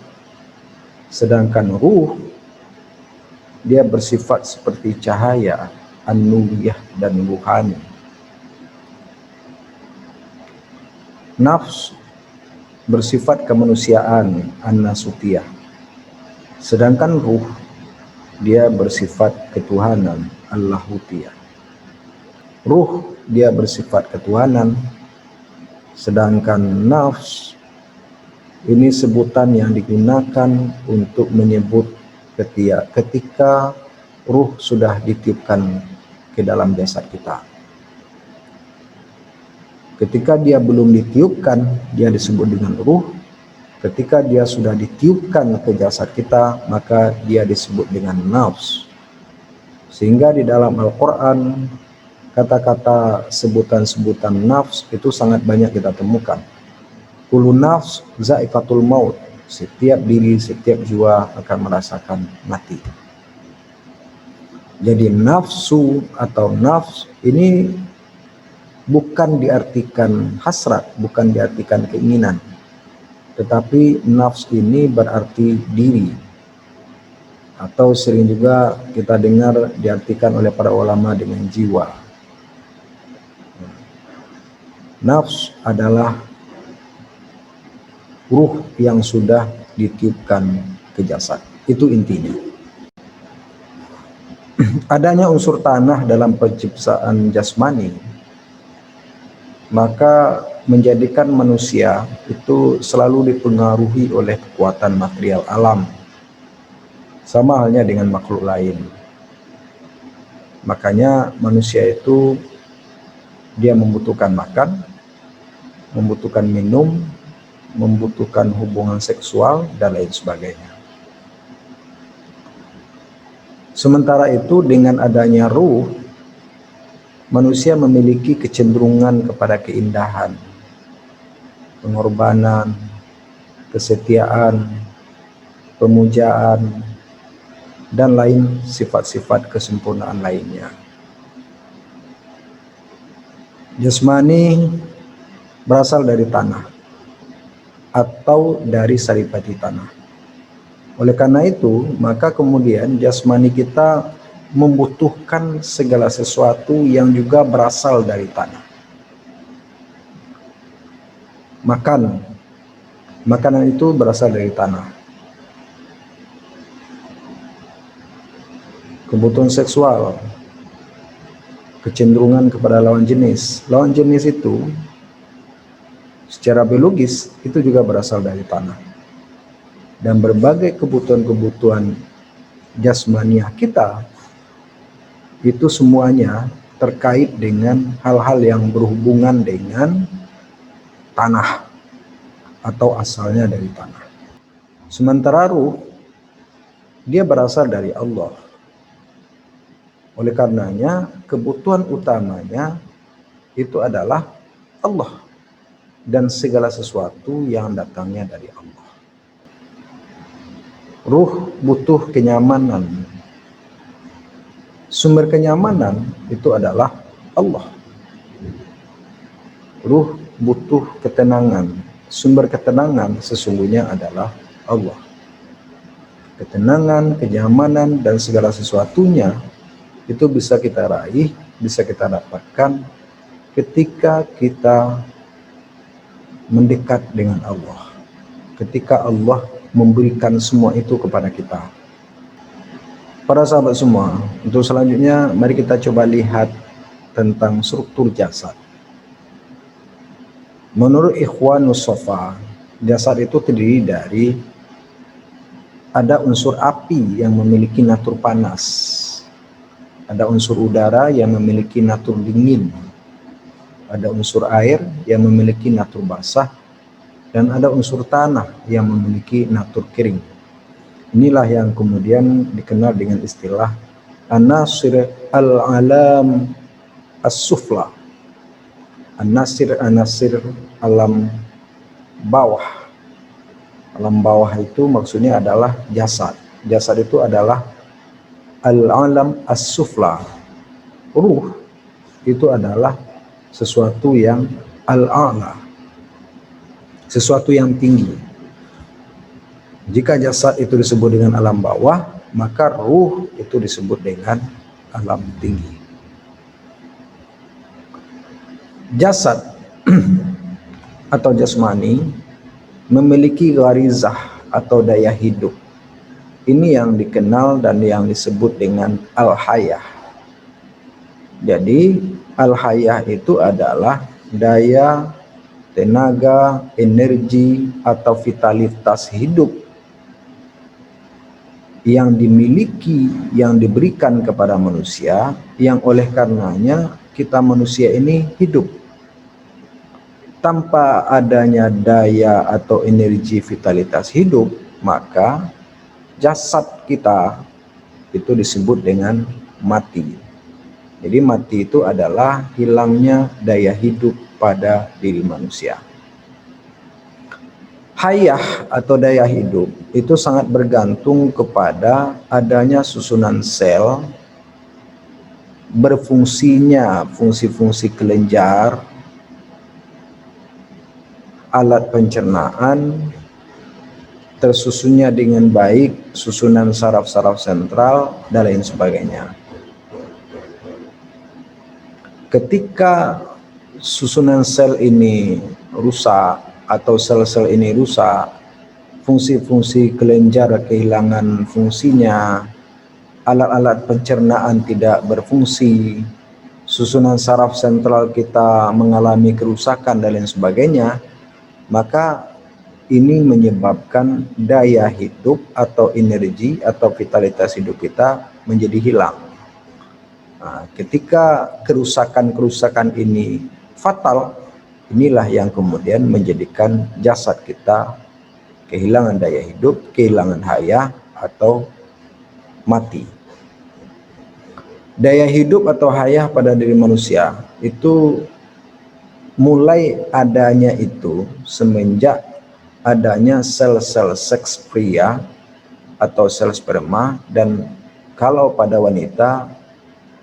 sedangkan ruh dia bersifat seperti cahaya, an-nuriyah dan ruhani. Nafs bersifat kemanusiaan, an-nasutiyah, sedangkan ruh dia bersifat ketuhanan, al-lahutiyah. Ruh dia bersifat ketuhanan, sedangkan nafs ini sebutan yang digunakan untuk menyebut ketika ruh sudah ditiupkan ke dalam jasad kita. Ketika dia belum ditiupkan, dia disebut dengan ruh. Ketika dia sudah ditiupkan ke jasad kita, maka dia disebut dengan nafs. Sehingga di dalam Al-Quran, kata-kata sebutan-sebutan nafs itu sangat banyak kita temukan. Kullu nafs za'iqatul maut. Setiap diri, setiap jiwa akan merasakan mati. Jadi nafsu atau nafs ini bukan diartikan hasrat, bukan diartikan keinginan. Tetapi nafs ini berarti diri. Atau sering juga kita dengar diartikan oleh para ulama dengan jiwa. Nafs adalah ruh yang sudah ditiupkan ke jasad. Itu intinya. Adanya unsur tanah dalam penciptaan jasmani, maka menjadikan manusia itu selalu dipengaruhi oleh kekuatan material alam. Sama halnya dengan makhluk lain. Makanya manusia itu dia membutuhkan makan, membutuhkan minum, membutuhkan hubungan seksual, dan lain sebagainya. Sementara itu dengan adanya ruh, manusia memiliki kecenderungan kepada keindahan, pengorbanan, kesetiaan, pemujaan, dan lain sifat-sifat kesempurnaan lainnya. Jasmani berasal dari tanah atau dari saripati tanah. Oleh karena itu, maka kemudian jasmani kita membutuhkan segala sesuatu yang juga berasal dari tanah. Makanan itu berasal dari tanah. Kebutuhan seksual, kecenderungan kepada lawan jenis. Lawan jenis itu secara biologis itu juga berasal dari tanah. Dan berbagai kebutuhan-kebutuhan jasmaniah kita itu semuanya terkait dengan hal-hal yang berhubungan dengan tanah atau asalnya dari tanah. Sementara ruh, dia berasal dari Allah. Oleh karenanya, kebutuhan utamanya itu adalah Allah dan segala sesuatu yang datangnya dari Allah. Ruh butuh kenyamanan. Sumber kenyamanan itu adalah Allah. Ruh butuh ketenangan. Sumber ketenangan sesungguhnya adalah Allah. Ketenangan, kenyamanan, dan segala sesuatunya itu bisa kita raih, bisa kita dapatkan ketika kita mendekat dengan Allah. Ketika Allah memberikan semua itu kepada kita. Para sahabat semua, untuk selanjutnya mari kita coba lihat tentang struktur jasad. Menurut Ikhwanus Shafa, jasad itu terdiri dari ada unsur api yang memiliki natur panas, ada unsur udara yang memiliki natur dingin, ada unsur air yang memiliki natur basah, dan ada unsur tanah yang memiliki natur kering. Inilah yang kemudian dikenal dengan istilah anasir al-alam as-sufla. Anasir alam bawah. Alam bawah itu maksudnya adalah jasad. Jasad itu adalah al-alam as-sufla. Ruh itu adalah sesuatu yang al-a'la, sesuatu yang tinggi. Jika jasad itu disebut dengan alam bawah, maka ruh itu disebut dengan alam tinggi. Jasad atau jasmani memiliki gharizah atau daya hidup. Ini yang dikenal dan yang disebut dengan al-hayah. Jadi al-hayah itu adalah daya, tenaga, energi, atau vitalitas hidup yang dimiliki, yang diberikan kepada manusia, yang oleh karenanya kita manusia ini hidup. Tanpa adanya daya atau energi vitalitas hidup, maka jasad kita itu disebut dengan mati. Jadi mati itu adalah hilangnya daya hidup pada diri manusia. Hayah atau daya hidup itu sangat bergantung kepada adanya susunan sel, berfungsinya fungsi-fungsi kelenjar, alat pencernaan, tersusunnya dengan baik susunan saraf-saraf sentral, dan lain sebagainya. Ketika susunan sel ini rusak atau sel-sel ini rusak, fungsi-fungsi kelenjar kehilangan fungsinya, alat-alat pencernaan tidak berfungsi, susunan saraf sentral kita mengalami kerusakan dan lain sebagainya, maka ini menyebabkan daya hidup atau energi atau vitalitas hidup kita menjadi hilang. Nah, ketika kerusakan-kerusakan ini fatal, inilah yang kemudian menjadikan jasad kita kehilangan daya hidup, kehilangan hayah, atau mati. Daya hidup atau hayah pada diri manusia itu mulai adanya itu semenjak adanya sel-sel seks pria atau sel sperma, dan kalau pada wanita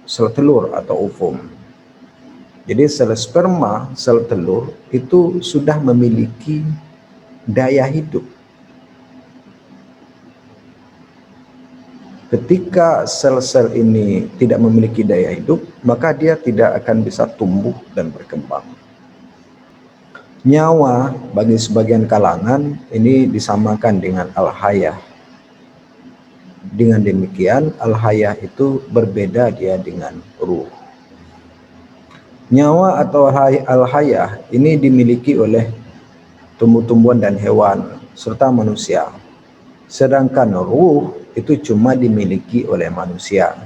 sel telur atau ovum. Jadi sel sperma, sel telur itu sudah memiliki daya hidup. Ketika sel-sel ini tidak memiliki daya hidup, maka dia tidak akan bisa tumbuh dan berkembang. Nyawa bagi sebagian kalangan ini disamakan dengan al-hayah. Dengan demikian, al-hayah itu berbeda dia dengan ruh. Nyawa atau al-hayah ini dimiliki oleh tumbuh-tumbuhan dan hewan serta manusia. Sedangkan ruh itu cuma dimiliki oleh manusia.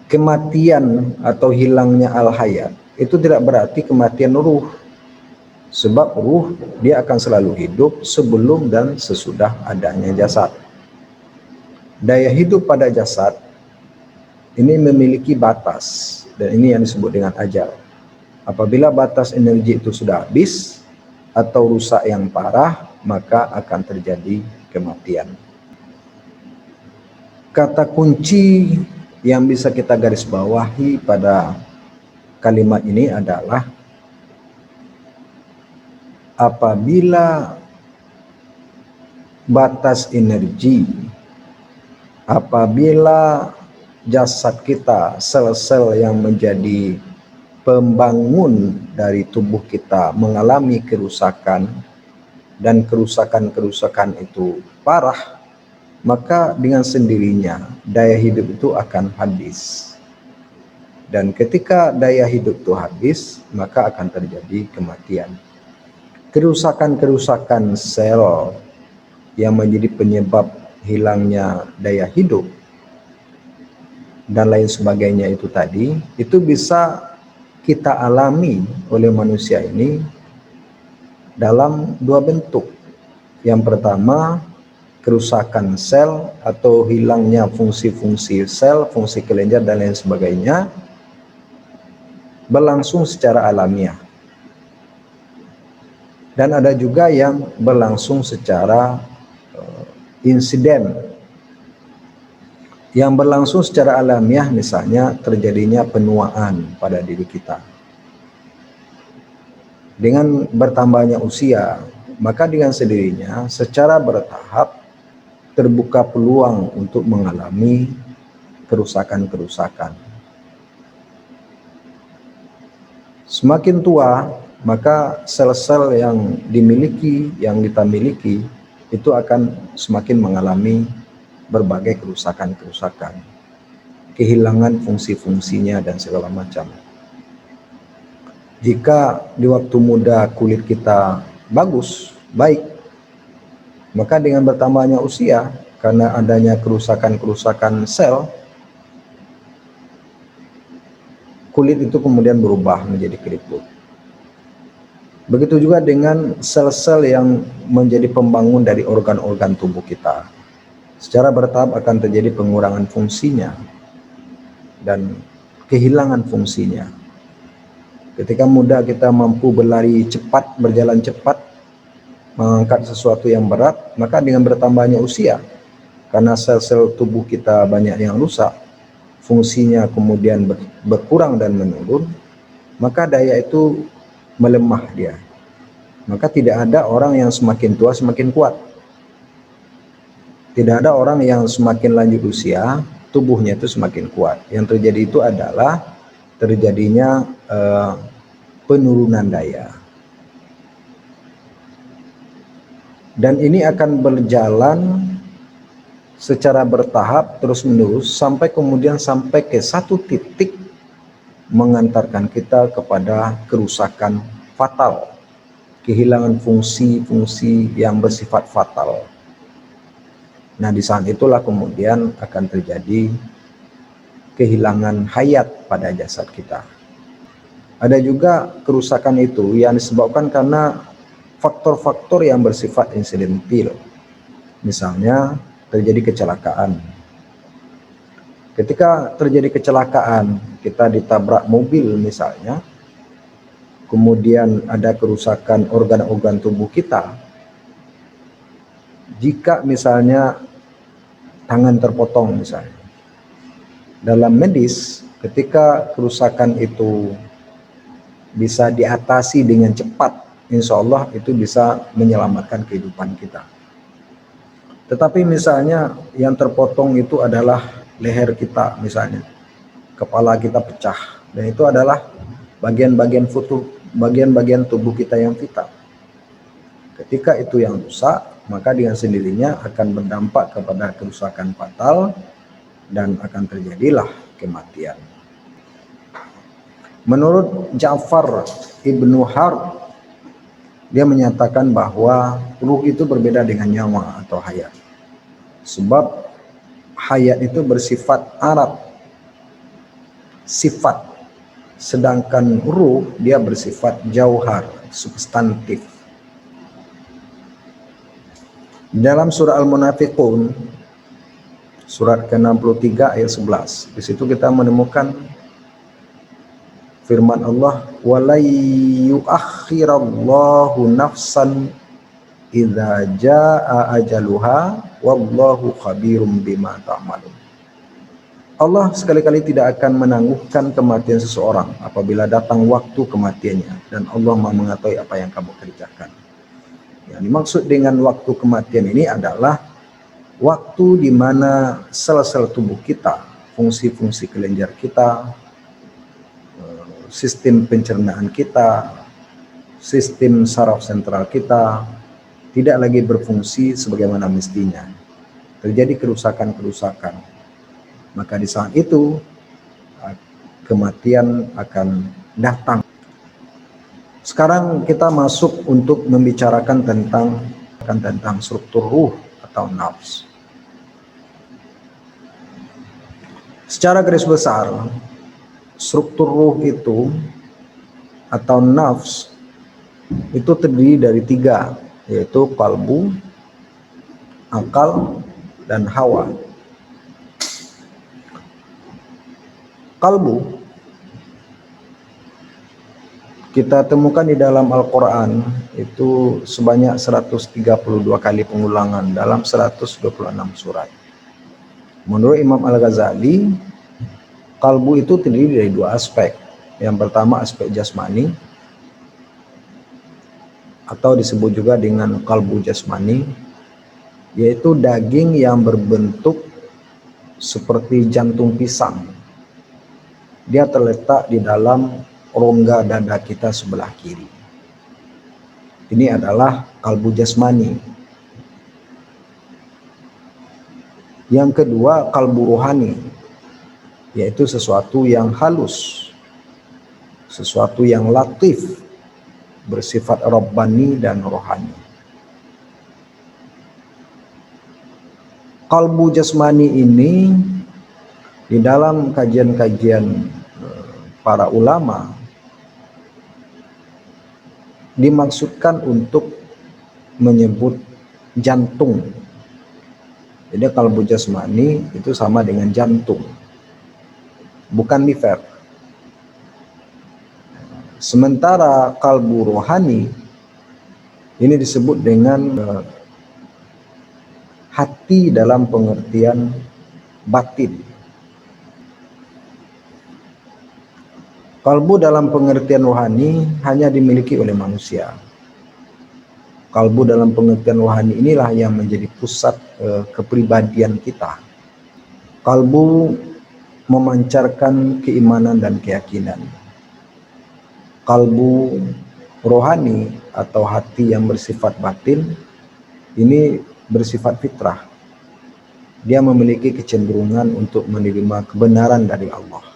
Kematian atau hilangnya al-hayat itu tidak berarti kematian ruh. Sebab ruh dia akan selalu hidup sebelum dan sesudah adanya jasad. Daya hidup pada jasad ini memiliki batas, dan ini yang disebut dengan ajal. Apabila batas energi itu sudah habis atau rusak yang parah, maka akan terjadi kematian. Kata kunci yang bisa kita garis bawahi pada kalimat ini adalah apabila batas energi, apabila jasad kita, sel-sel yang menjadi pembangun dari tubuh kita mengalami kerusakan, dan kerusakan-kerusakan itu parah, maka dengan sendirinya daya hidup itu akan habis. Dan ketika daya hidup itu habis, maka akan terjadi kematian. Kerusakan-kerusakan sel yang menjadi penyebab hilangnya daya hidup dan lain sebagainya itu tadi, itu bisa kita alami oleh manusia ini dalam dua bentuk. Yang pertama, kerusakan sel atau hilangnya fungsi-fungsi sel, fungsi kelenjar dan lain sebagainya berlangsung secara alamiah. Dan ada juga yang berlangsung secara insiden. Yang berlangsung secara alamiah misalnya terjadinya penuaan pada diri kita. Dengan bertambahnya usia, maka dengan sendirinya secara bertahap terbuka peluang untuk mengalami kerusakan-kerusakan. Semakin tua, maka sel-sel yang dimiliki, yang kita miliki, itu akan semakin mengalami berbagai kerusakan-kerusakan, kehilangan fungsi-fungsinya dan segala macam. Jika di waktu muda kulit kita bagus, baik, maka dengan bertambahnya usia, karena adanya kerusakan-kerusakan sel, kulit itu kemudian berubah menjadi keriput. Begitu juga dengan sel-sel yang menjadi pembangun dari organ-organ tubuh kita. Secara bertahap akan terjadi pengurangan fungsinya dan kehilangan fungsinya. Ketika muda kita mampu berlari cepat, berjalan cepat, mengangkat sesuatu yang berat, maka dengan bertambahnya usia, karena sel-sel tubuh kita banyak yang rusak, fungsinya kemudian berkurang dan menurun, maka daya itu melemah dia. Maka tidak ada orang yang semakin tua semakin kuat. Tidak ada orang yang semakin lanjut usia, tubuhnya itu semakin kuat. Yang terjadi itu adalah terjadinya penurunan daya. Dan ini akan berjalan secara bertahap terus-menerus sampai kemudian sampai ke satu titik mengantarkan kita kepada kerusakan fatal, kehilangan fungsi-fungsi yang bersifat fatal. Nah, di saat itulah kemudian akan terjadi kehilangan hayat pada jasad kita. Ada juga kerusakan itu yang disebabkan karena faktor-faktor yang bersifat insidentil. Misalnya terjadi kecelakaan. Ketika terjadi kecelakaan, kita ditabrak mobil misalnya, kemudian ada kerusakan organ-organ tubuh kita. Jika misalnya tangan terpotong misalnya, dalam medis Ketika kerusakan itu bisa diatasi dengan cepat, insya Allah itu bisa menyelamatkan kehidupan kita. Tetapi misalnya yang terpotong itu adalah leher kita misalnya, kepala kita pecah, dan itu adalah bagian-bagian tubuh kita yang vital. Ketika itu yang rusak, maka dengan sendirinya akan berdampak kepada kerusakan fatal dan akan terjadilah kematian. Menurut Ja'far Ibnu Harb, dia menyatakan bahwa ruh itu berbeda dengan nyawa atau hayat. Sebab hayat itu bersifat arat, sifat. Sedangkan ruh dia bersifat jauhar, substantif. Dalam surah Al-Munafiqun, surat ke-63 ayat 11, di situ kita menemukan firman Allah, "Walai yu'akhirallahu nafsan idza jaa ajaluha wallahu khabirum bima ta'malun." Allah sekali-kali tidak akan menangguhkan kematian seseorang apabila datang waktu kematiannya, dan Allah Maha mengetahui apa yang kamu kerjakan. Yang dimaksud dengan waktu kematian ini adalah waktu di mana sel-sel tubuh kita, fungsi-fungsi kelenjar kita, sistem pencernaan kita, sistem saraf sentral kita tidak lagi berfungsi sebagaimana mestinya. Terjadi kerusakan-kerusakan. Maka di saat itu kematian akan datang. Sekarang kita masuk untuk membicarakan tentang struktur ruh atau nafs. Secara garis besar, struktur ruh itu atau nafs itu terdiri dari 3, yaitu kalbu, akal, dan hawa. Kalbu kita temukan di dalam Al-Quran itu sebanyak 132 kali pengulangan dalam 126 surat. Menurut Imam Al-Ghazali, kalbu itu terdiri dari 2 aspek. Yang pertama aspek jasmani, atau disebut juga dengan kalbu jasmani, yaitu daging yang berbentuk seperti jantung pisang. Dia terletak di dalam rongga dada kita sebelah kiri. Ini adalah kalbu jasmani. Yang kedua kalbu rohani, yaitu sesuatu yang halus, sesuatu yang latif, bersifat rabbani dan rohani. Kalbu jasmani ini di dalam kajian-kajian para ulama dimaksudkan untuk menyebut jantung. Jadi kalbu jasmani itu sama dengan jantung, bukan liver. Sementara kalbu rohani ini disebut dengan hati dalam pengertian batin. Kalbu dalam pengertian rohani hanya dimiliki oleh manusia. Kalbu dalam pengertian rohani inilah yang menjadi pusat kepribadian kita. Kalbu memancarkan keimanan dan keyakinan. Kalbu rohani atau hati yang bersifat batin ini bersifat fitrah. Dia memiliki kecenderungan untuk menerima kebenaran dari Allah.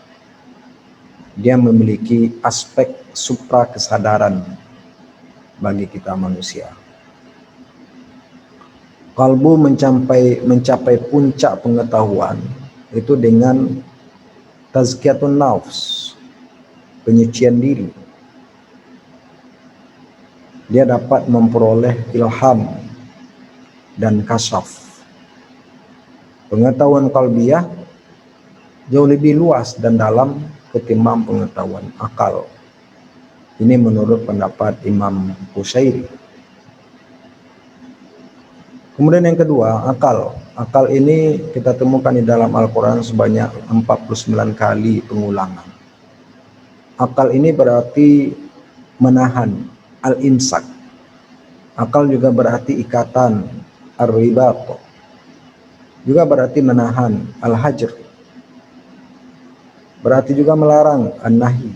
Dia memiliki aspek supra kesadaran bagi kita manusia. Kalbu mencapai puncak pengetahuan itu dengan tazkiyatun nafs, penyucian diri. Dia dapat memperoleh ilham dan kasyaf. Pengetahuan kalbiyah jauh lebih luas dan dalam ketimbang pengetahuan akal. Ini menurut pendapat Imam Qushairi. Kemudian yang kedua, akal. Akal ini kita temukan di dalam Al-Quran sebanyak 49 kali pengulangan. Akal ini berarti menahan, al-imsak. Akal juga berarti ikatan, ar-ribat. Juga berarti menahan, al-hajr. Berarti juga melarang, an-nahi,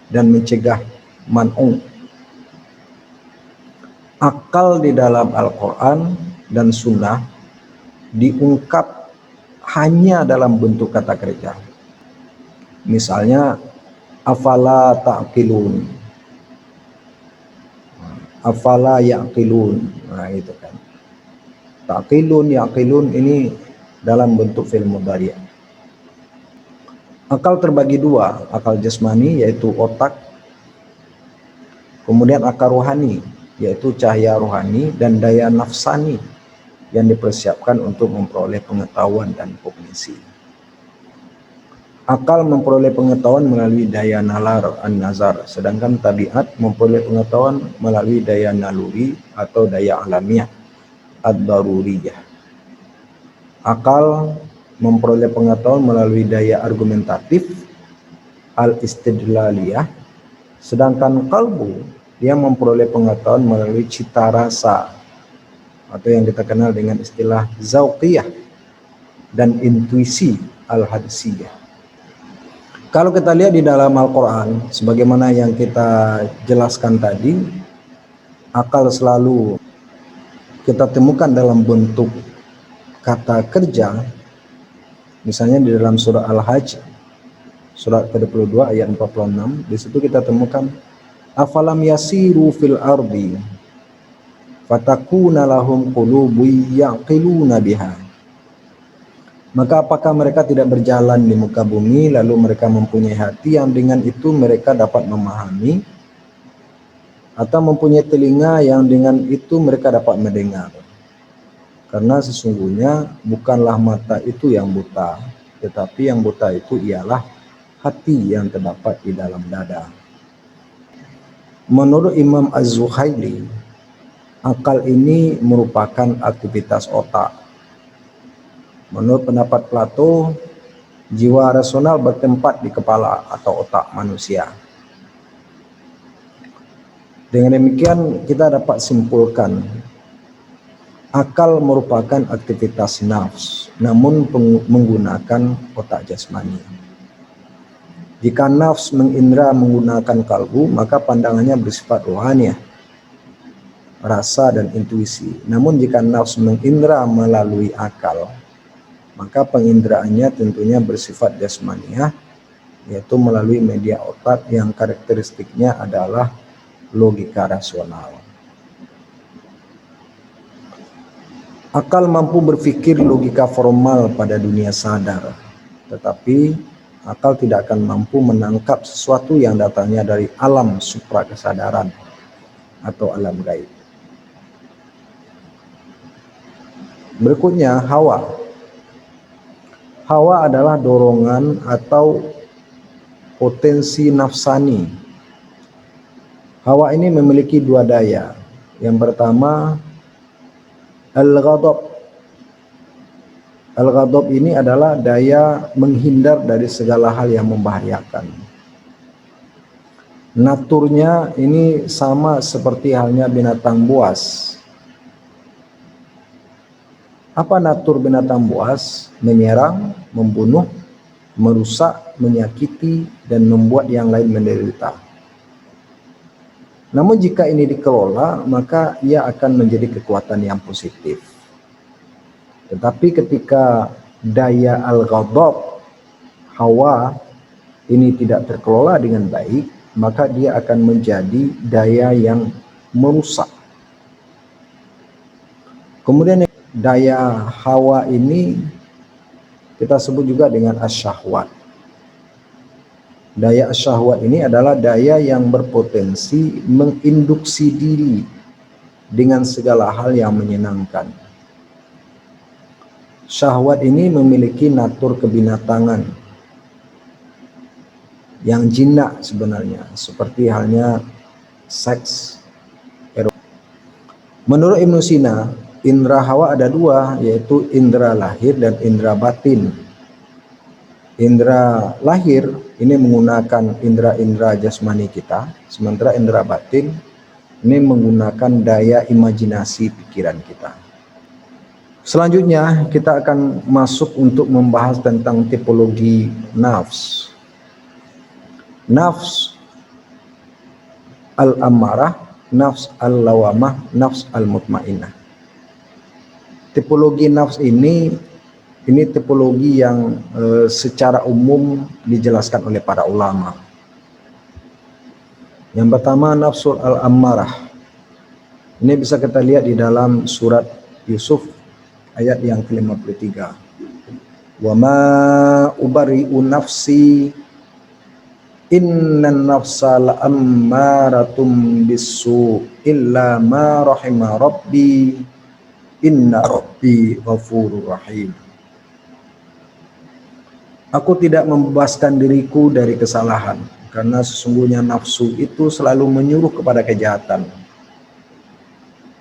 dan mencegah, man'u. Akal di dalam Al-Quran dan Sunnah diungkap hanya dalam bentuk kata kerja. Misalnya, afala ta'qilun, afala ya'qilun. Nah, itu kan. Ta'qilun, ya'qilun ini dalam bentuk fi'il mudhari'. Akal terbagi dua, akal jasmani yaitu otak, kemudian akal rohani yaitu cahaya rohani, dan daya nafsani yang dipersiapkan untuk memperoleh pengetahuan dan kognisi. Akal memperoleh pengetahuan melalui daya nalar an-nazar, sedangkan tabiat memperoleh pengetahuan melalui daya naluri atau daya alamiah ad-daruriyah. Akal memperoleh pengetahuan melalui daya argumentatif al-istidlaliyah, sedangkan kalbu dia memperoleh pengetahuan melalui cita rasa atau yang kita kenal dengan istilah zauqiyah dan intuisi al-hadisiyah. Kalau kita lihat di dalam Al-Quran, sebagaimana yang kita jelaskan tadi, akal selalu kita temukan dalam bentuk kata kerja. Misalnya di dalam surah Al-Hajj, surat ke-22 ayat 46, di situ kita temukan afalam yasiru fil ardi fatakuna lahum qulubu yaqiluna biha. Maka apakah mereka tidak berjalan di muka bumi lalu mereka mempunyai hati yang dengan itu mereka dapat memahami, atau mempunyai telinga yang dengan itu mereka dapat mendengar? Karena sesungguhnya bukanlah mata itu yang buta, tetapi yang buta itu ialah hati yang terdapat di dalam dada. Menurut Imam Az-Zuhaili, akal ini merupakan aktivitas otak. Menurut pendapat Plato, jiwa rasional bertempat di kepala atau otak manusia. Dengan demikian kita dapat simpulkan akal merupakan aktivitas nafs, namun menggunakan otak jasmani. Jika nafs mengindra menggunakan kalbu, maka pandangannya bersifat rohaniah, rasa dan intuisi. Namun jika nafs mengindra melalui akal, maka pengindraannya tentunya bersifat jasmaniah, yaitu melalui media otak yang karakteristiknya adalah logika rasional. Akal mampu berpikir logika formal pada dunia sadar, tetapi akal tidak akan mampu menangkap sesuatu yang datangnya dari alam supra kesadaran atau alam gaib. Berikutnya, hawa. Hawa adalah dorongan atau potensi nafsani. Hawa ini memiliki dua daya. Yang pertama, al-ghadab. Al-ghadab ini adalah daya menghindar dari segala hal yang membahayakan. Naturnya ini sama seperti halnya binatang buas. Apa natur binatang buas? Menyerang, membunuh, merusak, menyakiti, dan membuat yang lain menderita. Namun jika ini dikelola, maka ia akan menjadi kekuatan yang positif. Tetapi ketika daya al-ghadab, hawa, ini tidak terkelola dengan baik, maka dia akan menjadi daya yang merusak. Kemudian daya hawa ini kita sebut juga dengan asyahwat. Daya asyahwat ini adalah daya yang berpotensi menginduksi diri dengan segala hal yang menyenangkan. Syahwat ini memiliki natur kebinatangan yang jinak sebenarnya, seperti halnya seks. Menurut Ibnu Sina, Indra hawa ada dua, yaitu indra lahir dan indra batin. Indra lahir ini menggunakan indra-indra jasmani kita, sementara indra batin ini menggunakan daya imajinasi pikiran kita. Selanjutnya kita akan masuk untuk membahas tentang tipologi nafs. Nafs al-ammarah, nafs al-lawamah, nafs al-mutmainnah. Tipologi nafs ini tipologi yang secara umum dijelaskan oleh para ulama. Yang pertama nafsul al-ammarah. Ini bisa kita lihat di dalam surat Yusuf ayat yang ke-53. Wa ma ubari'u nafsi innan nafsa la'ammaratum bisu illa ma rahima rabbi inna rabbi ghafurur rahim. Aku tidak membebaskan diriku dari kesalahan, karena sesungguhnya nafsu itu selalu menyuruh kepada kejahatan.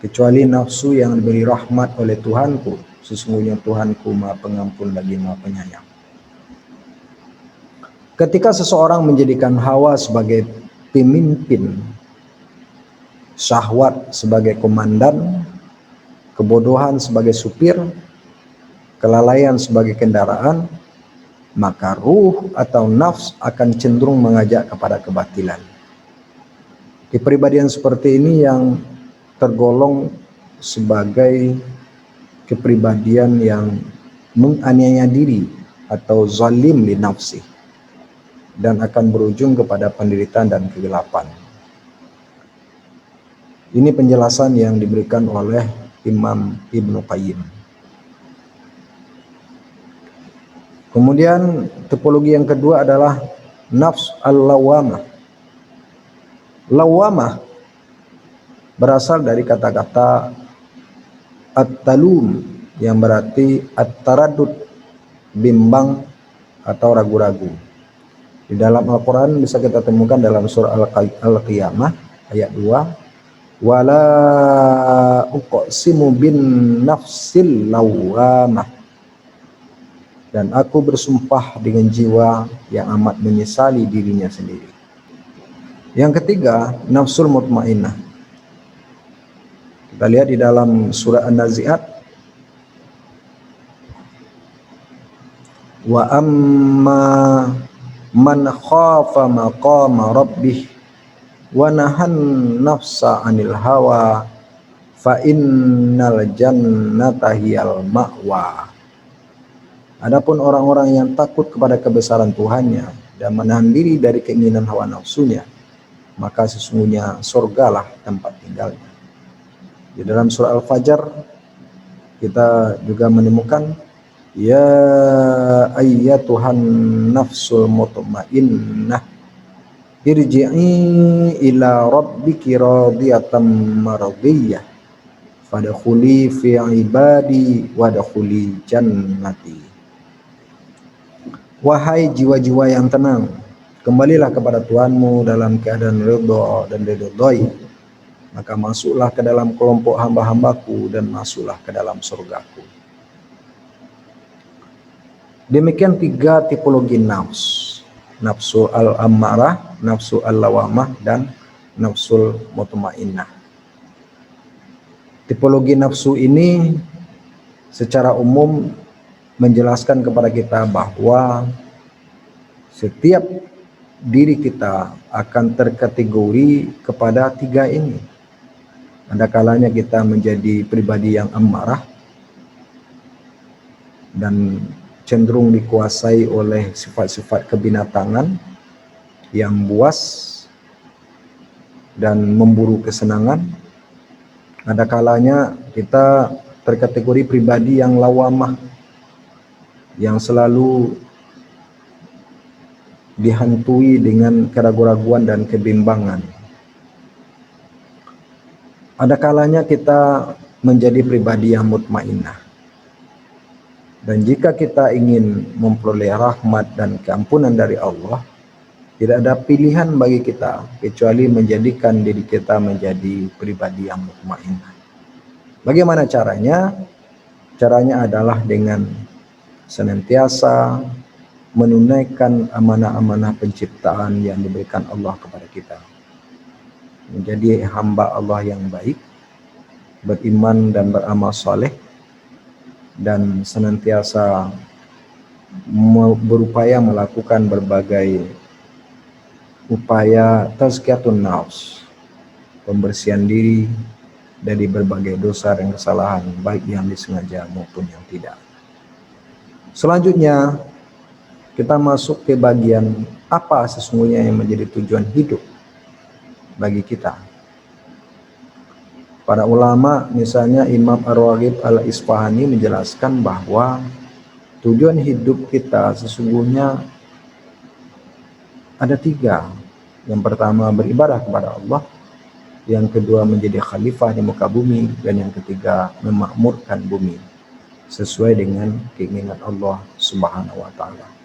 Kecuali nafsu yang diberi rahmat oleh Tuhanku, sesungguhnya Tuhanku Maha Pengampun lagi Maha Penyayang. Ketika seseorang menjadikan hawa sebagai pemimpin, syahwat sebagai komandan, kebodohan sebagai supir, kelalaian sebagai kendaraan, maka ruh atau nafs akan cenderung mengajak kepada kebatilan. Kepribadian seperti ini yang tergolong sebagai kepribadian yang menganiaya diri atau zalim li nafsi, dan akan berujung kepada penderitaan dan kegelapan. Ini penjelasan yang diberikan oleh Imam Ibnu Qayyim. Kemudian tipologi yang kedua adalah nafs al-lawamah. Lawamah berasal dari kata-kata at-talum yang berarti at-taraddud, bimbang atau ragu-ragu. Di dalam Al-Quran bisa kita temukan dalam surah Al-Qiyamah ayat 2, wala uqsimu bin nafsil lawamah, dan aku bersumpah dengan jiwa yang amat menyesali dirinya sendiri. Yang ketiga, nafsul mutmainnah. Kita lihat di dalam surah An-Nazi'at, wa amma man khafa maqama rabbih wa nahan nafsa 'anil hawa fa innal jannata hiyal ma'wa. Adapun orang-orang yang takut kepada kebesaran Tuhannya dan menahan diri dari keinginan hawa nafsunya, maka sesungguhnya surgalah tempat tinggalnya. Di dalam surah Al-Fajr kita juga menemukan ya ayyatuhan nafsul mutmainnah irji'i ila rabbiki radiyatan mardiyah fadkhuli fi ibadi wadkhuli jannati. Wahai jiwa-jiwa yang tenang, kembalilah kepada Tuhanmu dalam keadaan ridha dan diridhai, maka masuklah ke dalam kelompok hamba-hambaku dan masuklah ke dalam surgaku. Demikian tiga tipologi nafs. Nafsu al-ammarah, nafsu al-lawamah, dan nafsul mutmainnah. Tipologi nafsu ini secara umum menjelaskan kepada kita bahwa setiap diri kita akan terkategori kepada tiga ini. Ada kalanya kita menjadi pribadi yang amarah dan cenderung dikuasai oleh sifat-sifat kebinatangan yang buas dan memburu kesenangan. Ada kalanya kita terkategori pribadi yang lawamah, yang selalu dihantui dengan keraguan-raguan dan kebimbangan. Ada kalanya kita menjadi pribadi yang mutmainnah. Dan jika kita ingin memperoleh rahmat dan keampunan dari Allah, tidak ada pilihan bagi kita kecuali menjadikan diri kita menjadi pribadi yang mutmainnah. Bagaimana caranya? Caranya adalah dengan senantiasa menunaikan amanah-amanah penciptaan yang diberikan Allah kepada kita. Menjadi hamba Allah yang baik, beriman dan beramal soleh, dan senantiasa berupaya melakukan berbagai upaya tazkiyatun nafs, pembersihan diri dari berbagai dosa dan kesalahan, baik yang disengaja maupun yang tidak. Selanjutnya, kita masuk ke bagian apa sesungguhnya yang menjadi tujuan hidup bagi kita. Para ulama, misalnya Imam Ar-Raghib Al-Isfahani menjelaskan bahwa tujuan hidup kita sesungguhnya ada 3. Yang pertama beribadah kepada Allah, yang kedua menjadi khalifah di muka bumi, dan yang ketiga memakmurkan bumi sesuai dengan keinginan Allah Subhanahu wa taala.